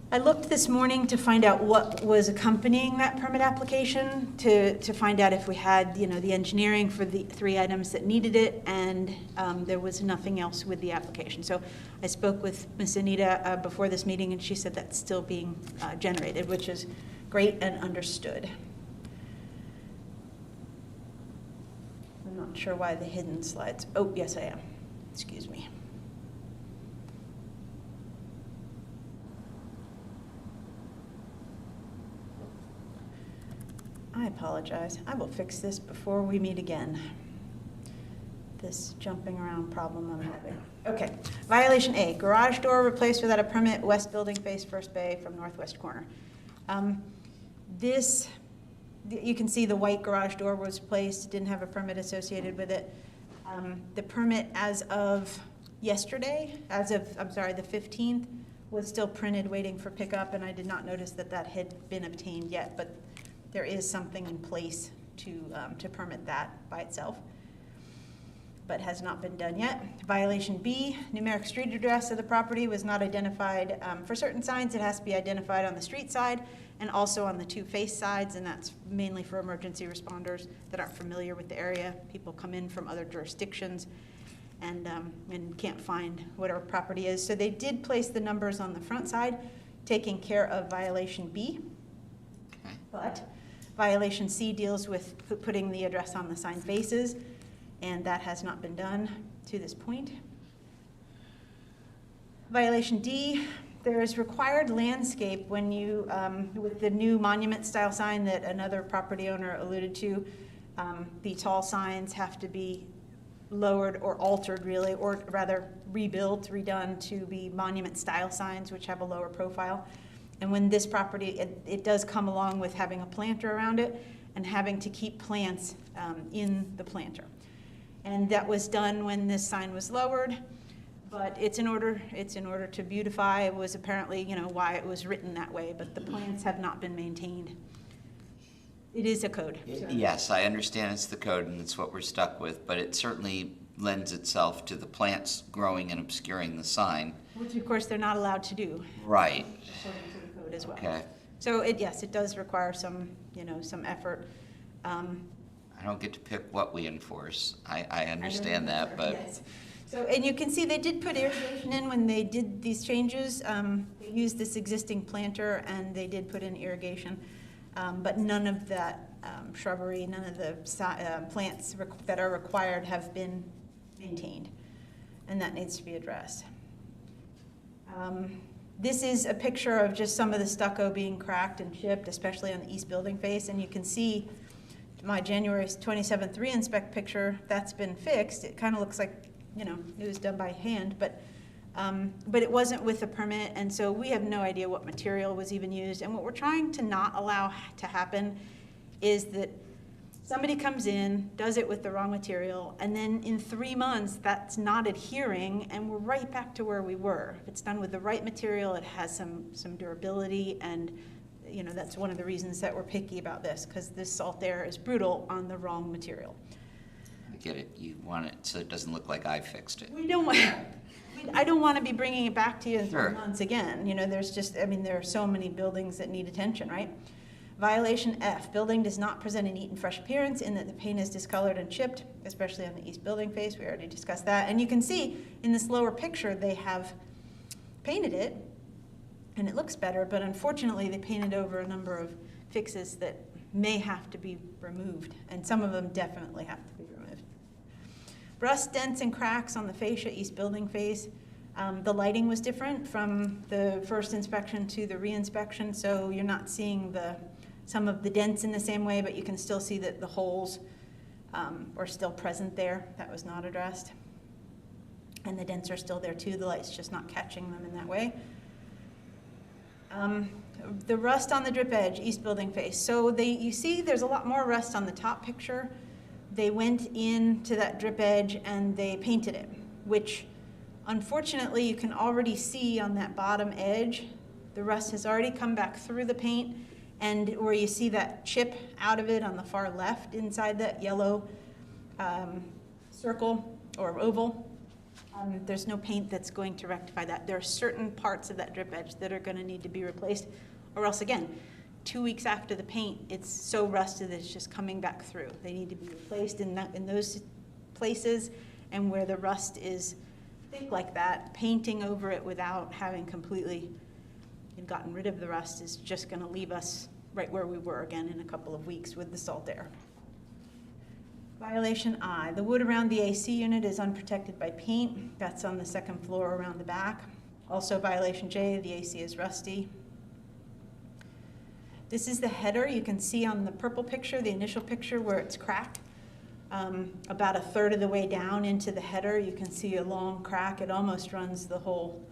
I looked this morning to find out what was accompanying that permit application, to find out if we had, the engineering for the 3 items that needed it, and there was nothing else with the application. So I spoke with Ms. Anita before this meeting, and she said that's still being generated, which is great and understood. I'm not sure why the hidden slides. Oh, yes, I am. Excuse me. I apologize. I will fix this before we meet again. This jumping around problem I'm having. Okay, violation A, garage door replaced without a permit, west building face first bay from northwest corner. You can see the white garage door was placed, didn't have a permit associated with it. The permit as of yesterday, the 15th, was still printed waiting for pickup, and I did not notice that had been obtained yet, but there is something in place to permit that by itself, but has not been done yet. Violation B, numeric street address of the property was not identified. For certain signs, it has to be identified on the street side and also on the 2 face sides, and that's mainly for emergency responders that aren't familiar with the area. People come in from other jurisdictions and can't find what our property is. So they did place the numbers on the front side, taking care of violation B. Okay. But violation C deals with putting the address on the sign faces, and that has not been done to this point. Violation D, there is required landscape when you, with the new monument style sign that another property owner alluded to, the tall signs have to be lowered or altered really, or rather rebuilt, redone to be monument style signs which have a lower profile. And when this property, it does come along with having a planter around it and having to keep plants in the planter. And that was done when this sign was lowered. But it's in order to beautify. It was apparently, why it was written that way, but the plants have not been maintained. It is a code. So. Yes, I understand it's the code and it's what we're stuck with, but it certainly lends itself to the plants growing and obscuring the sign. Which, of course, they're not allowed to do. Right. According to the code as well. Okay. So yes, it does require some, some effort. I don't get to pick what we enforce. I understand that, but Yes. So, and you can see they did put irrigation in when they did these changes. They used this existing planter and they did put in irrigation. But none of that shrubbery, none of the plants that are required have been maintained. And that needs to be addressed. This is a picture of just some of the stucco being cracked and chipped, especially on the east building face. And you can see my January 27th re-inspect picture, that's been fixed. It kind of looks like, it was done by hand, but it wasn't with a permit, and so we have no idea what material was even used. And what we're trying to not allow to happen is that somebody comes in, does it with the wrong material, and then in 3 months, that's not adhering, and we're right back to where we were. If it's done with the right material, it has some durability, and that's one of the reasons that we're picky about this, because this salt air is brutal on the wrong material. I get it. You want it so it doesn't look like I fixed it. We don't want. I don't want to be bringing it back to you in 3 Sure. months again. There's just, there are so many buildings that need attention, right? Violation F, building does not present a neat and fresh appearance in that the paint is discolored and chipped, especially on the east building face. We already discussed that. And you can see in this lower picture, they have painted it and it looks better, but unfortunately they painted over a number of fixes that may have to be removed, and some of them definitely have to be removed. Rust, dents, and cracks on the fascia, east building face. The lighting was different from the first inspection to the re-inspection, so you're not seeing some of the dents in the same way, but you can still see that the holes are still present there. That was not addressed. And the dents are still there too. The light's just not catching them in that way. The rust on the drip edge, east building face. So you see there's a lot more rust on the top picture. They went into that drip edge and they painted it, which unfortunately you can already see on that bottom edge. The rust has already come back through the paint, and where you see that chip out of it on the far left inside that yellow circle or oval, there's no paint that's going to rectify that. There are certain parts of that drip edge that are going to need to be replaced, or else again, 2 weeks after the paint, it's so rusted that it's just coming back through. They need to be replaced in those places, and where the rust is thick like that, painting over it without having completely gotten rid of the rust is just going to leave us right where we were again in a couple of weeks with the salt air. Violation I, the wood around the AC unit is unprotected by paint. That's on the second floor around the back. Also violation J, the AC is rusty. This is the header. You can see on the purple picture, the initial picture, where it's cracked. About a third of the way down into the header, you can see a long crack. It almost runs the whole,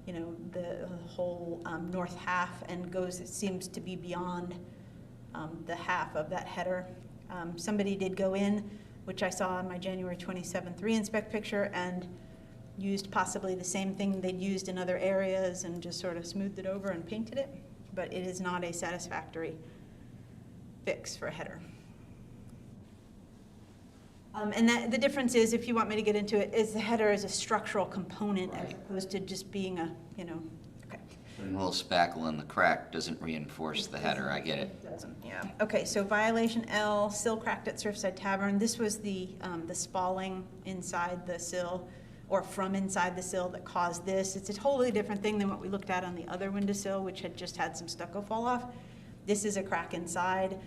the whole north half and goes, it seems to be beyond the half of that header. Somebody did go in, which I saw in my January 27th re-inspect picture, and used possibly the same thing they'd used in other areas and just sort of smoothed it over and painted it. But it is not a satisfactory fix for a header. And the difference is, if you want me to get into it, is the header is a structural component as opposed to just being a, okay. a little spackle in the crack doesn't reinforce the header. I get it. It doesn't, yeah. Okay, so violation L, sill cracked at Surfside Tavern. This was the spalling inside the sill, or from inside the sill, that caused this. It's a totally different thing than what we looked at on the other windowsill, which had just had some stucco fall off. This is a crack inside.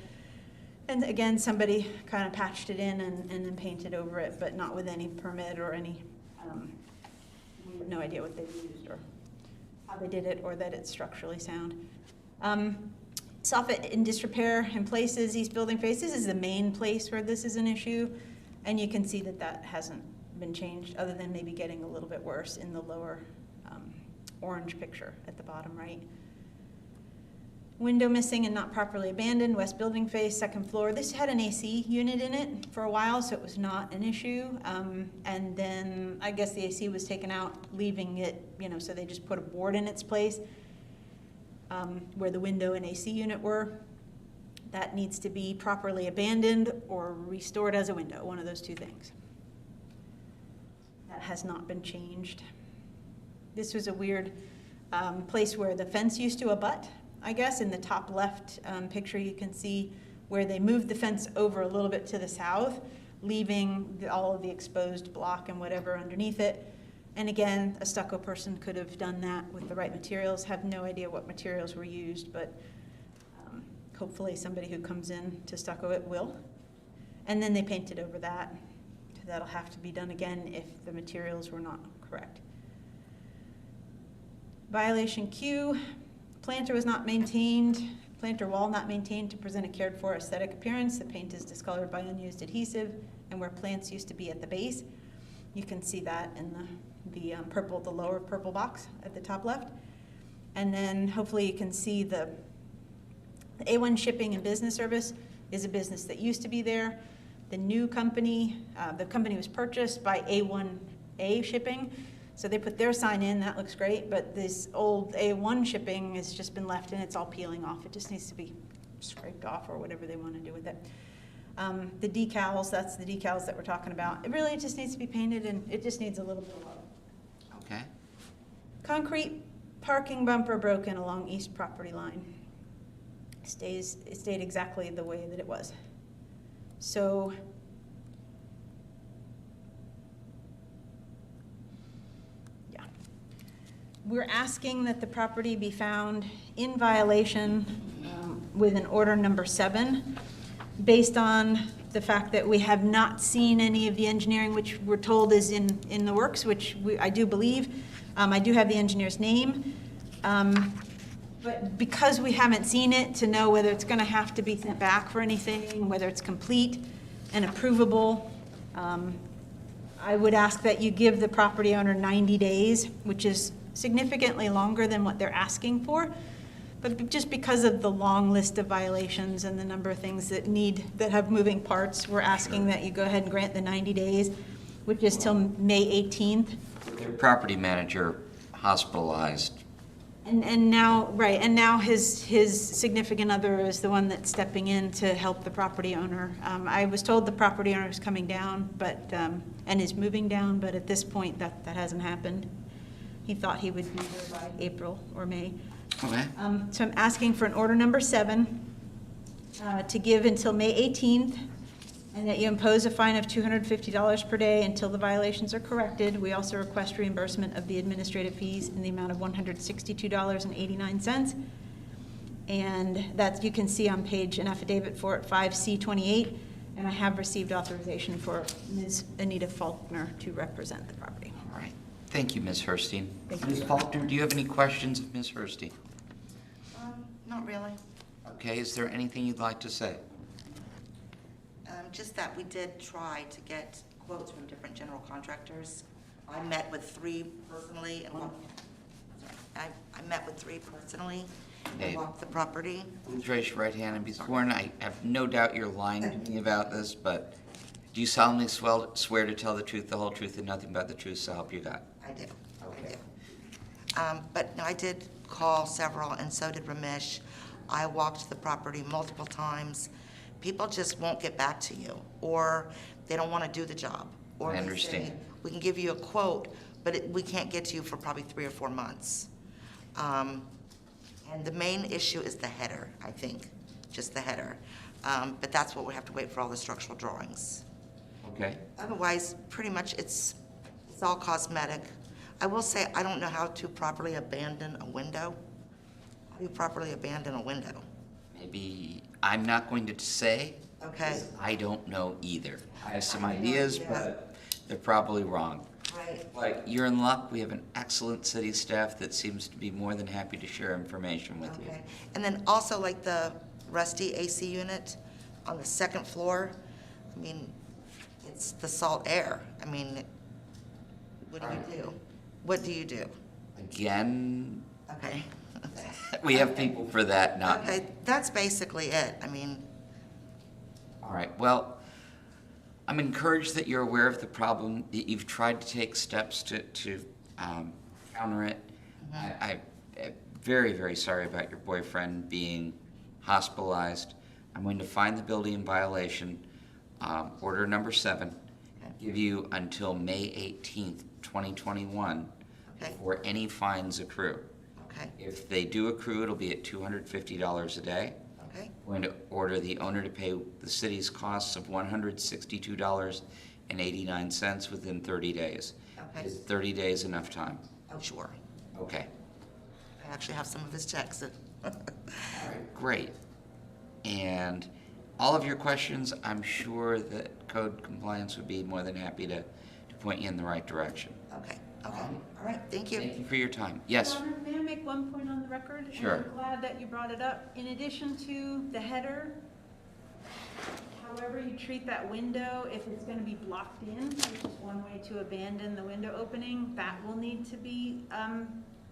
And again, somebody kind of patched it in and then painted over it, but not with any permit or any, we have no idea what they used or how they did it, or that it's structurally sound. Soffit in disrepair in places, east building face. This is the main place where this is an issue, and you can see that that hasn't been changed, other than maybe getting a little bit worse in the lower orange picture at the bottom right. Window missing and not properly abandoned, west building face, second floor. This had an AC unit in it for a while, so it was not an issue. And then I guess the AC was taken out, leaving it, so they just put a board in its place where the window and AC unit were. That needs to be properly abandoned or restored as a window, one of those two things. That has not been changed. This was a weird place where the fence used to abut. I guess in the top left picture you can see where they moved the fence over a little bit to the south, leaving all of the exposed block and whatever underneath it. And again, a stucco person could have done that with the right materials. Have no idea what materials were used, but hopefully somebody who comes in to stucco it will. And then they painted over that. That'll have to be done again if the materials were not correct. Violation Q. Planter was not maintained, planter wall not maintained to present a cared for aesthetic appearance. The paint is discolored by unused adhesive, and where plants used to be at the base. You can see that in the purple, the lower purple box at the top left. And then hopefully you can see the A1 Shipping and Business Service is a business that used to be there. The new company, the company was purchased by A1A Shipping. So they put their sign in, that looks great, but this old A1 Shipping has just been left and it's all peeling off. It just needs to be scraped off or whatever they want to do with it. The decals, that's the decals that we're talking about. It really just needs to be painted and it just needs a little bit of love. Okay. Concrete parking bumper broken along east property line. It stayed exactly the way that it was. So we're asking that the property be found in violation with an order number 7, based on the fact that we have not seen any of the engineering, which we're told is in the works, which I do believe. I do have the engineer's name. But because we haven't seen it to know whether it's going to have to be sent back for anything, whether it's complete and approvable, I would ask that you give the property owner 90 days, which is significantly longer than what they're asking for, but just because of the long list of violations and the number of things that have moving parts, we're asking that you go ahead and grant the 90 days, which is till May 18th. Their property manager hospitalized. And now, right, and now his significant other is the one that's stepping in to help the property owner. I was told the property owner is coming down, but and is moving down, but at this point that hasn't happened. He thought he would be there by April or May. Okay. So I'm asking for an order number 7 to give until May 18th, and that you impose a fine of $250 per day until the violations are corrected. We also request reimbursement of the administrative fees in the amount of $162.89. And that you can see on page an affidavit for it, 5C28, and I have received authorization for Ms. Anita Faulkner to represent the property. All right. Thank you, Ms. Herstein. Thank Ms. you. Faulkner, do you have any questions of Ms. Herstein? Not really. Okay, is there anything you'd like to say? Just that we did try to get quotes from different general contractors. I met with 3 personally and I met with 3 personally Okay. and walked the property. Please raise your right hand and be sworn. I have no doubt you're lying to me about this, but do you solemnly swear to tell the truth, the whole truth, and nothing but the truth, so help you God? I do. Okay. I do. But no, I did call several, and so did Ramesh. I walked the property multiple times. People just won't get back to you, or they don't want to do the job. Or I they understand. say, we can give you a quote, but we can't get to you for probably 3 or 4 months. And the main issue is the header, I think, just the header. But that's what we have to wait for all the structural drawings. Okay. Otherwise, pretty much it's all cosmetic. I will say, I don't know how to properly abandon a window. How do you properly abandon a window? Maybe I'm not going to say. Okay. I don't know either. I have some ideas, but they're probably wrong. Right. But you're in luck. We have an excellent city staff that seems to be more than happy to share information with you. Okay. And then also like the rusty AC unit on the 2nd floor, I mean, it's the salt air. I mean, what do you do? What do you do? Again, Okay. We have people for that, not. Okay, that's basically it. I mean, All right, well, I'm encouraged that you're aware of the problem, that you've tried to take steps to counter it. I'm very, very sorry about your boyfriend being hospitalized. I'm going to find the building in violation, order number 7, give you until May 18th, 2021, Okay. before any fines accrue. okay, If they do accrue, it'll be at $250 a day. okay, Going to order the owner to pay the city's costs of $162.89 within 30 days. Okay. Is 30 days enough time? oh, sure. Okay, I actually have some of his checks. great. And all of your questions, I'm sure that code compliance would be more than happy to point you in the right direction. Okay, all right, thank you. Thank you for your time. Yes, Your Honor, may I make one point on the record? And Sure. I'm glad that you brought it up. In addition to the header, however you treat that window, if it's gonna be blocked in, which is one way to abandon the window opening, that will need to be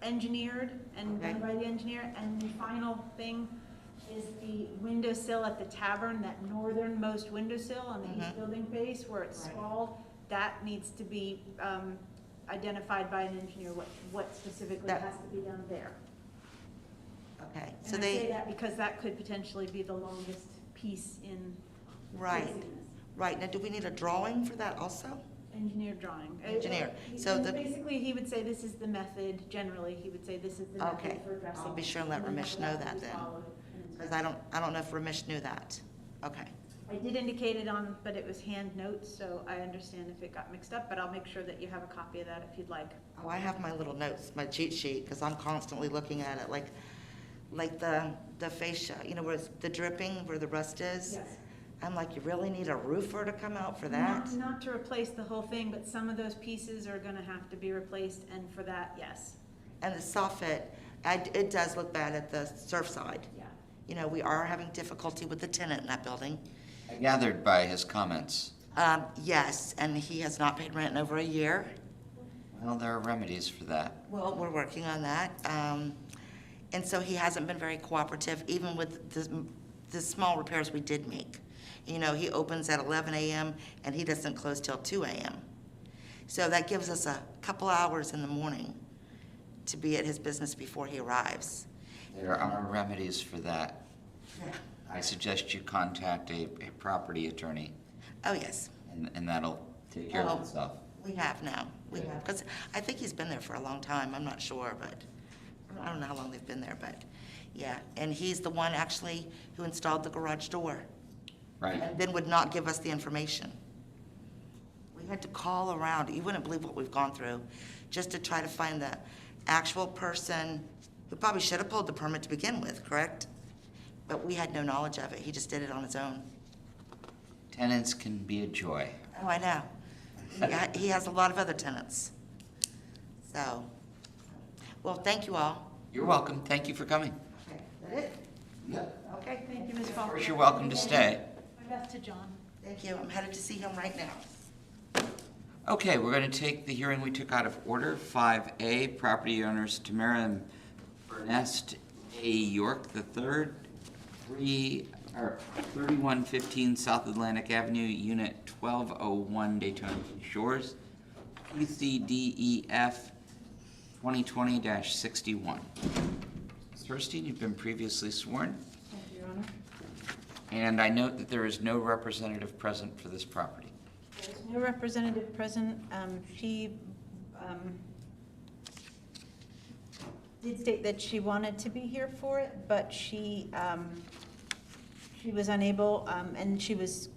engineered and done Okay. by the engineer. And the final thing is the windowsill at the tavern, that northernmost windowsill on the east building face where it's Right. spalled, that needs to be identified by an engineer, what specifically That- has to be done there. Okay, And so I say they, that because that could potentially be the longest piece in right, fixing this. right. Now, do we need a drawing for that also? Engineer drawing. Engineer. So And the- basically, he would say this is the method, generally, he would say this is the method Okay. for addressing. I'll be sure and let and then Ramesh that know would that be then. followed. Because I don't know if Ramesh knew that. Okay, I did indicate it on, but it was hand notes, so I understand if it got mixed up, but I'll make sure that you have a copy of that if you'd like. oh, I have my little notes, my cheat sheet, because I'm constantly looking at it, like the fascia, you know, where it's the dripping, where the rust is? Yes. I'm like, you really need a roofer to come out for that? Not to replace the whole thing, but some of those pieces are gonna have to be replaced, and for that, yes. And the soffit, it does look bad at the surf side. Yeah. You know, we are having difficulty with the tenant in that building. I gathered by his comments. Yes, and he has not paid rent in over a year. Well, there are remedies for that. Well, we're working on that. And so he hasn't been very cooperative, even with the small repairs we did make. You know, he opens at 11 a.m. and he doesn't close till 2 a.m. So that gives us a couple hours in the morning to be at his business before he arrives. There are remedies for that. I suggest you contact a property attorney, Oh, yes, and that'll take care of Oh. itself. we have now. We have, because I think he's been there for a long time. I'm not sure, but I don't know how long they've been there, but yeah. And he's the one actually who installed the garage door. Right. And then would not give us the information. We had to call around, you wouldn't believe what we've gone through, just to try to find the actual person who probably should have pulled the permit to begin with, correct? But we had no knowledge of it, he just did it on his own. Tenants can be a joy. Oh, I know. He has a lot of other tenants. So, well, thank you all. You're welcome. Thank you for coming. Okay, is that it? Yep. Okay, Thank you, Ms. Of Falk. course, you're welcome to stay. My best to John. thank you, I'm headed to see him right now. Okay, we're going to take the hearing we took out of order. 5A, property owners Tamara and Bernest A. York III, 3115 South Atlantic Avenue, Unit 1201, Daytona Beach Shores, PCDEF 2020-61. Ms. Hurstein, you've been previously sworn, Thank you, Your Honor. and I note that there is no representative present for this property. There's no representative present. She did state that she wanted to be here for it, but she was unable, and she was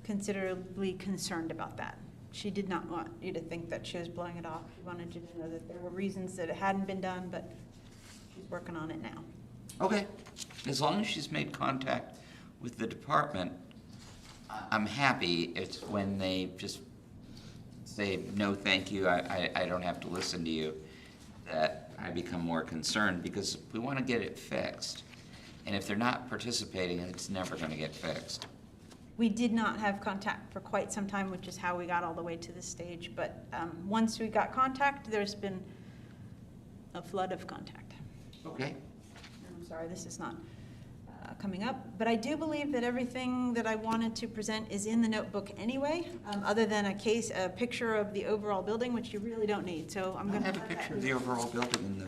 considerably concerned about that. She did not want you to think that she was blowing it off. She wanted you to know that there were reasons that it hadn't been done, but she's working on it now. Okay, as long as she's made contact with the department, I'm happy. It's when they just say, no, thank you, I don't have to listen to you, that I become more concerned, because we want to get it fixed. And if they're not participating, it's never going to get fixed. We did not have contact for quite some time, which is how we got all the way to this stage. But once we got contact, there's been a flood of contact. Okay. I'm sorry, this is not coming up, but I do believe that everything that I wanted to present is in the notebook anyway, other than a picture of the overall building, which you really don't need, so I'm I gonna have a picture of the overall building in the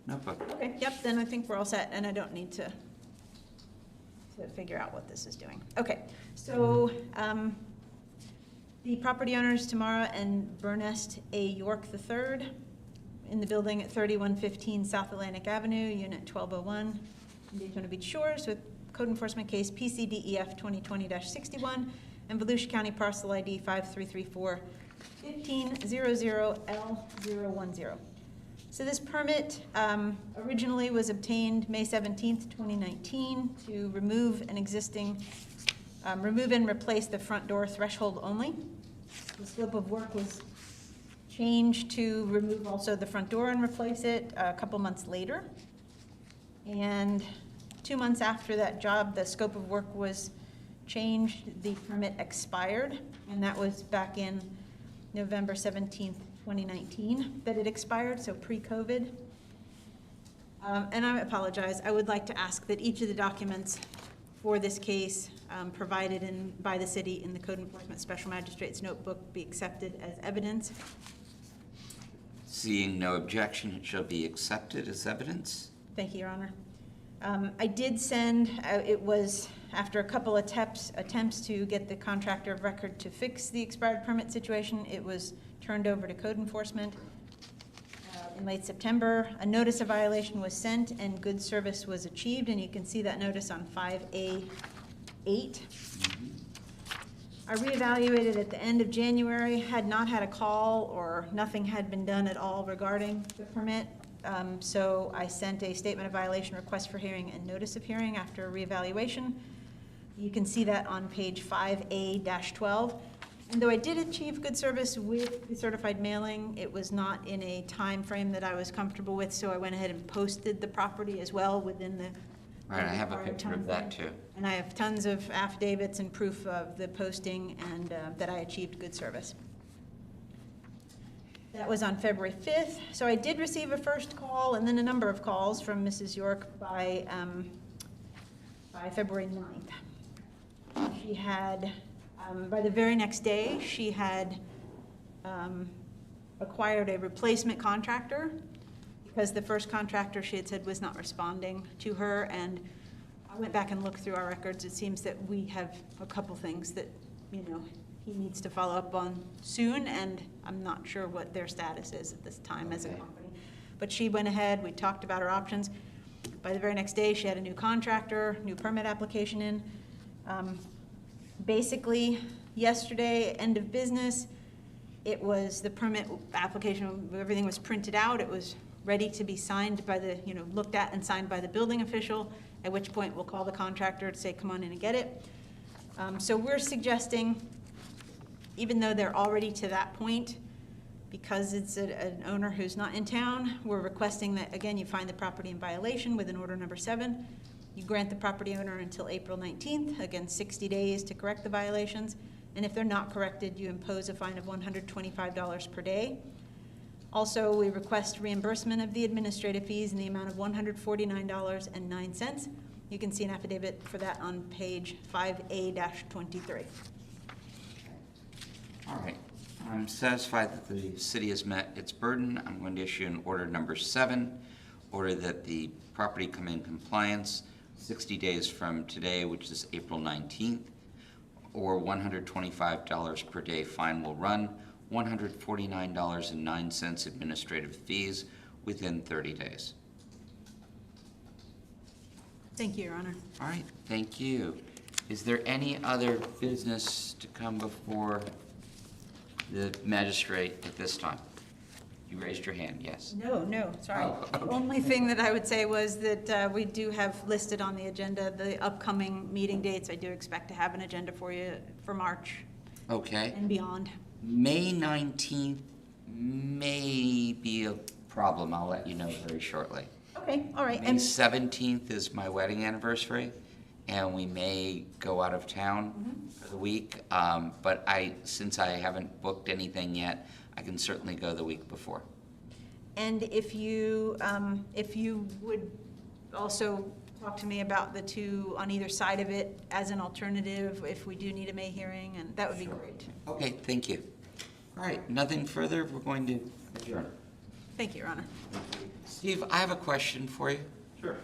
notebook. Okay, yep, then I think we're all set, and I don't need to figure out what this is doing. Okay, so, the property owners, Tamara and Bernest A. York III, in the building at 3115 South Atlantic Avenue, Unit 1201, in Daytona Beach Shores, with code enforcement case PCDEF 2020-61 and Volusia County parcel ID 5334-1500L010. So this permit originally was obtained May 17th, 2019 to remove an existing, remove and replace the front door threshold only. The scope of work was changed to remove also the front door and replace it a couple months later. And 2 months after that job, the scope of work was changed, the permit expired, and that was back in November 17th, 2019 that it expired, so pre-COVID. And I apologize, I would like to ask that each of the documents for this case provided by the city in the Code Enforcement Special Magistrate's notebook be accepted as evidence. Seeing no objection, it shall be accepted as evidence. Thank you, Your Honor. I did send, it was after a couple attempts to get the contractor of record to fix the expired permit situation, it was turned over to code enforcement. In late September, a notice of violation was sent and good service was achieved, and you can see that notice on 5A8. I reevaluated at the end of January, had not had a call or nothing had been done at all regarding the permit. So I sent a statement of violation request for hearing and notice of hearing after a reevaluation. You can see that on page 5A-12. And though I did achieve good service with the certified mailing, it was not in a time frame that I was comfortable with, so I went ahead and posted the property as well within the Right, I have a required picture of that too. and I have tons of affidavits and proof of the posting and that I achieved good service. That was on February 5th. So I did receive a first call and then a number of calls from Mrs. York by February 9th. She had, by the very next day, she had acquired a replacement contractor because the first contractor she had said was not responding to her. And I went back and looked through our records. It seems that we have a couple things that, you know, he needs to follow up on soon, and I'm not sure what their status is at this time as a company. But she went ahead, we talked about her options. By the very next day, she had a new contractor, new permit application in. Basically, yesterday, end of business, it was the permit application, everything was printed out, it was ready to be signed by the, you know, looked at and signed by the building official, at which point we'll call the contractor to say, come on in and get it. So we're suggesting, even though they're already to that point, because it's an owner who's not in town, we're requesting that, again, you find the property in violation with an order number 7. You grant the property owner until April 19th, again, 60 days to correct the violations. And if they're not corrected, you impose a fine of $125 per day. Also, we request reimbursement of the administrative fees in the amount of $149.09. You can see an affidavit for that on page 5A-23. All right, I'm satisfied that the city has met its burden. I'm going to issue an order number 7, order that the property come in compliance 60 days from today, which is April 19th, or $125 per day fine will run, $149.09 administrative fees within 30 days. Thank you, Your Honor. All right, thank you. Is there any other business to come before the magistrate at this time? You raised your hand, yes. No, sorry. Oh, The only thing that I would say was that we do have listed on the agenda the upcoming meeting dates. I do expect to have an agenda for you for March Okay. and beyond. May 19th may be a problem. I'll let you know very shortly. Okay, all right. May And 17th is my wedding anniversary, and we may go out of town for the week. But since I haven't booked anything yet, I can certainly go the week before. And if you would also talk to me about the two on either side of it as an alternative, if we do need a May hearing, and that would be great. Okay, thank you. All right, nothing further, we're going to adjourn. Thank you, Your Honor. Steve, I have a question for you. Sure.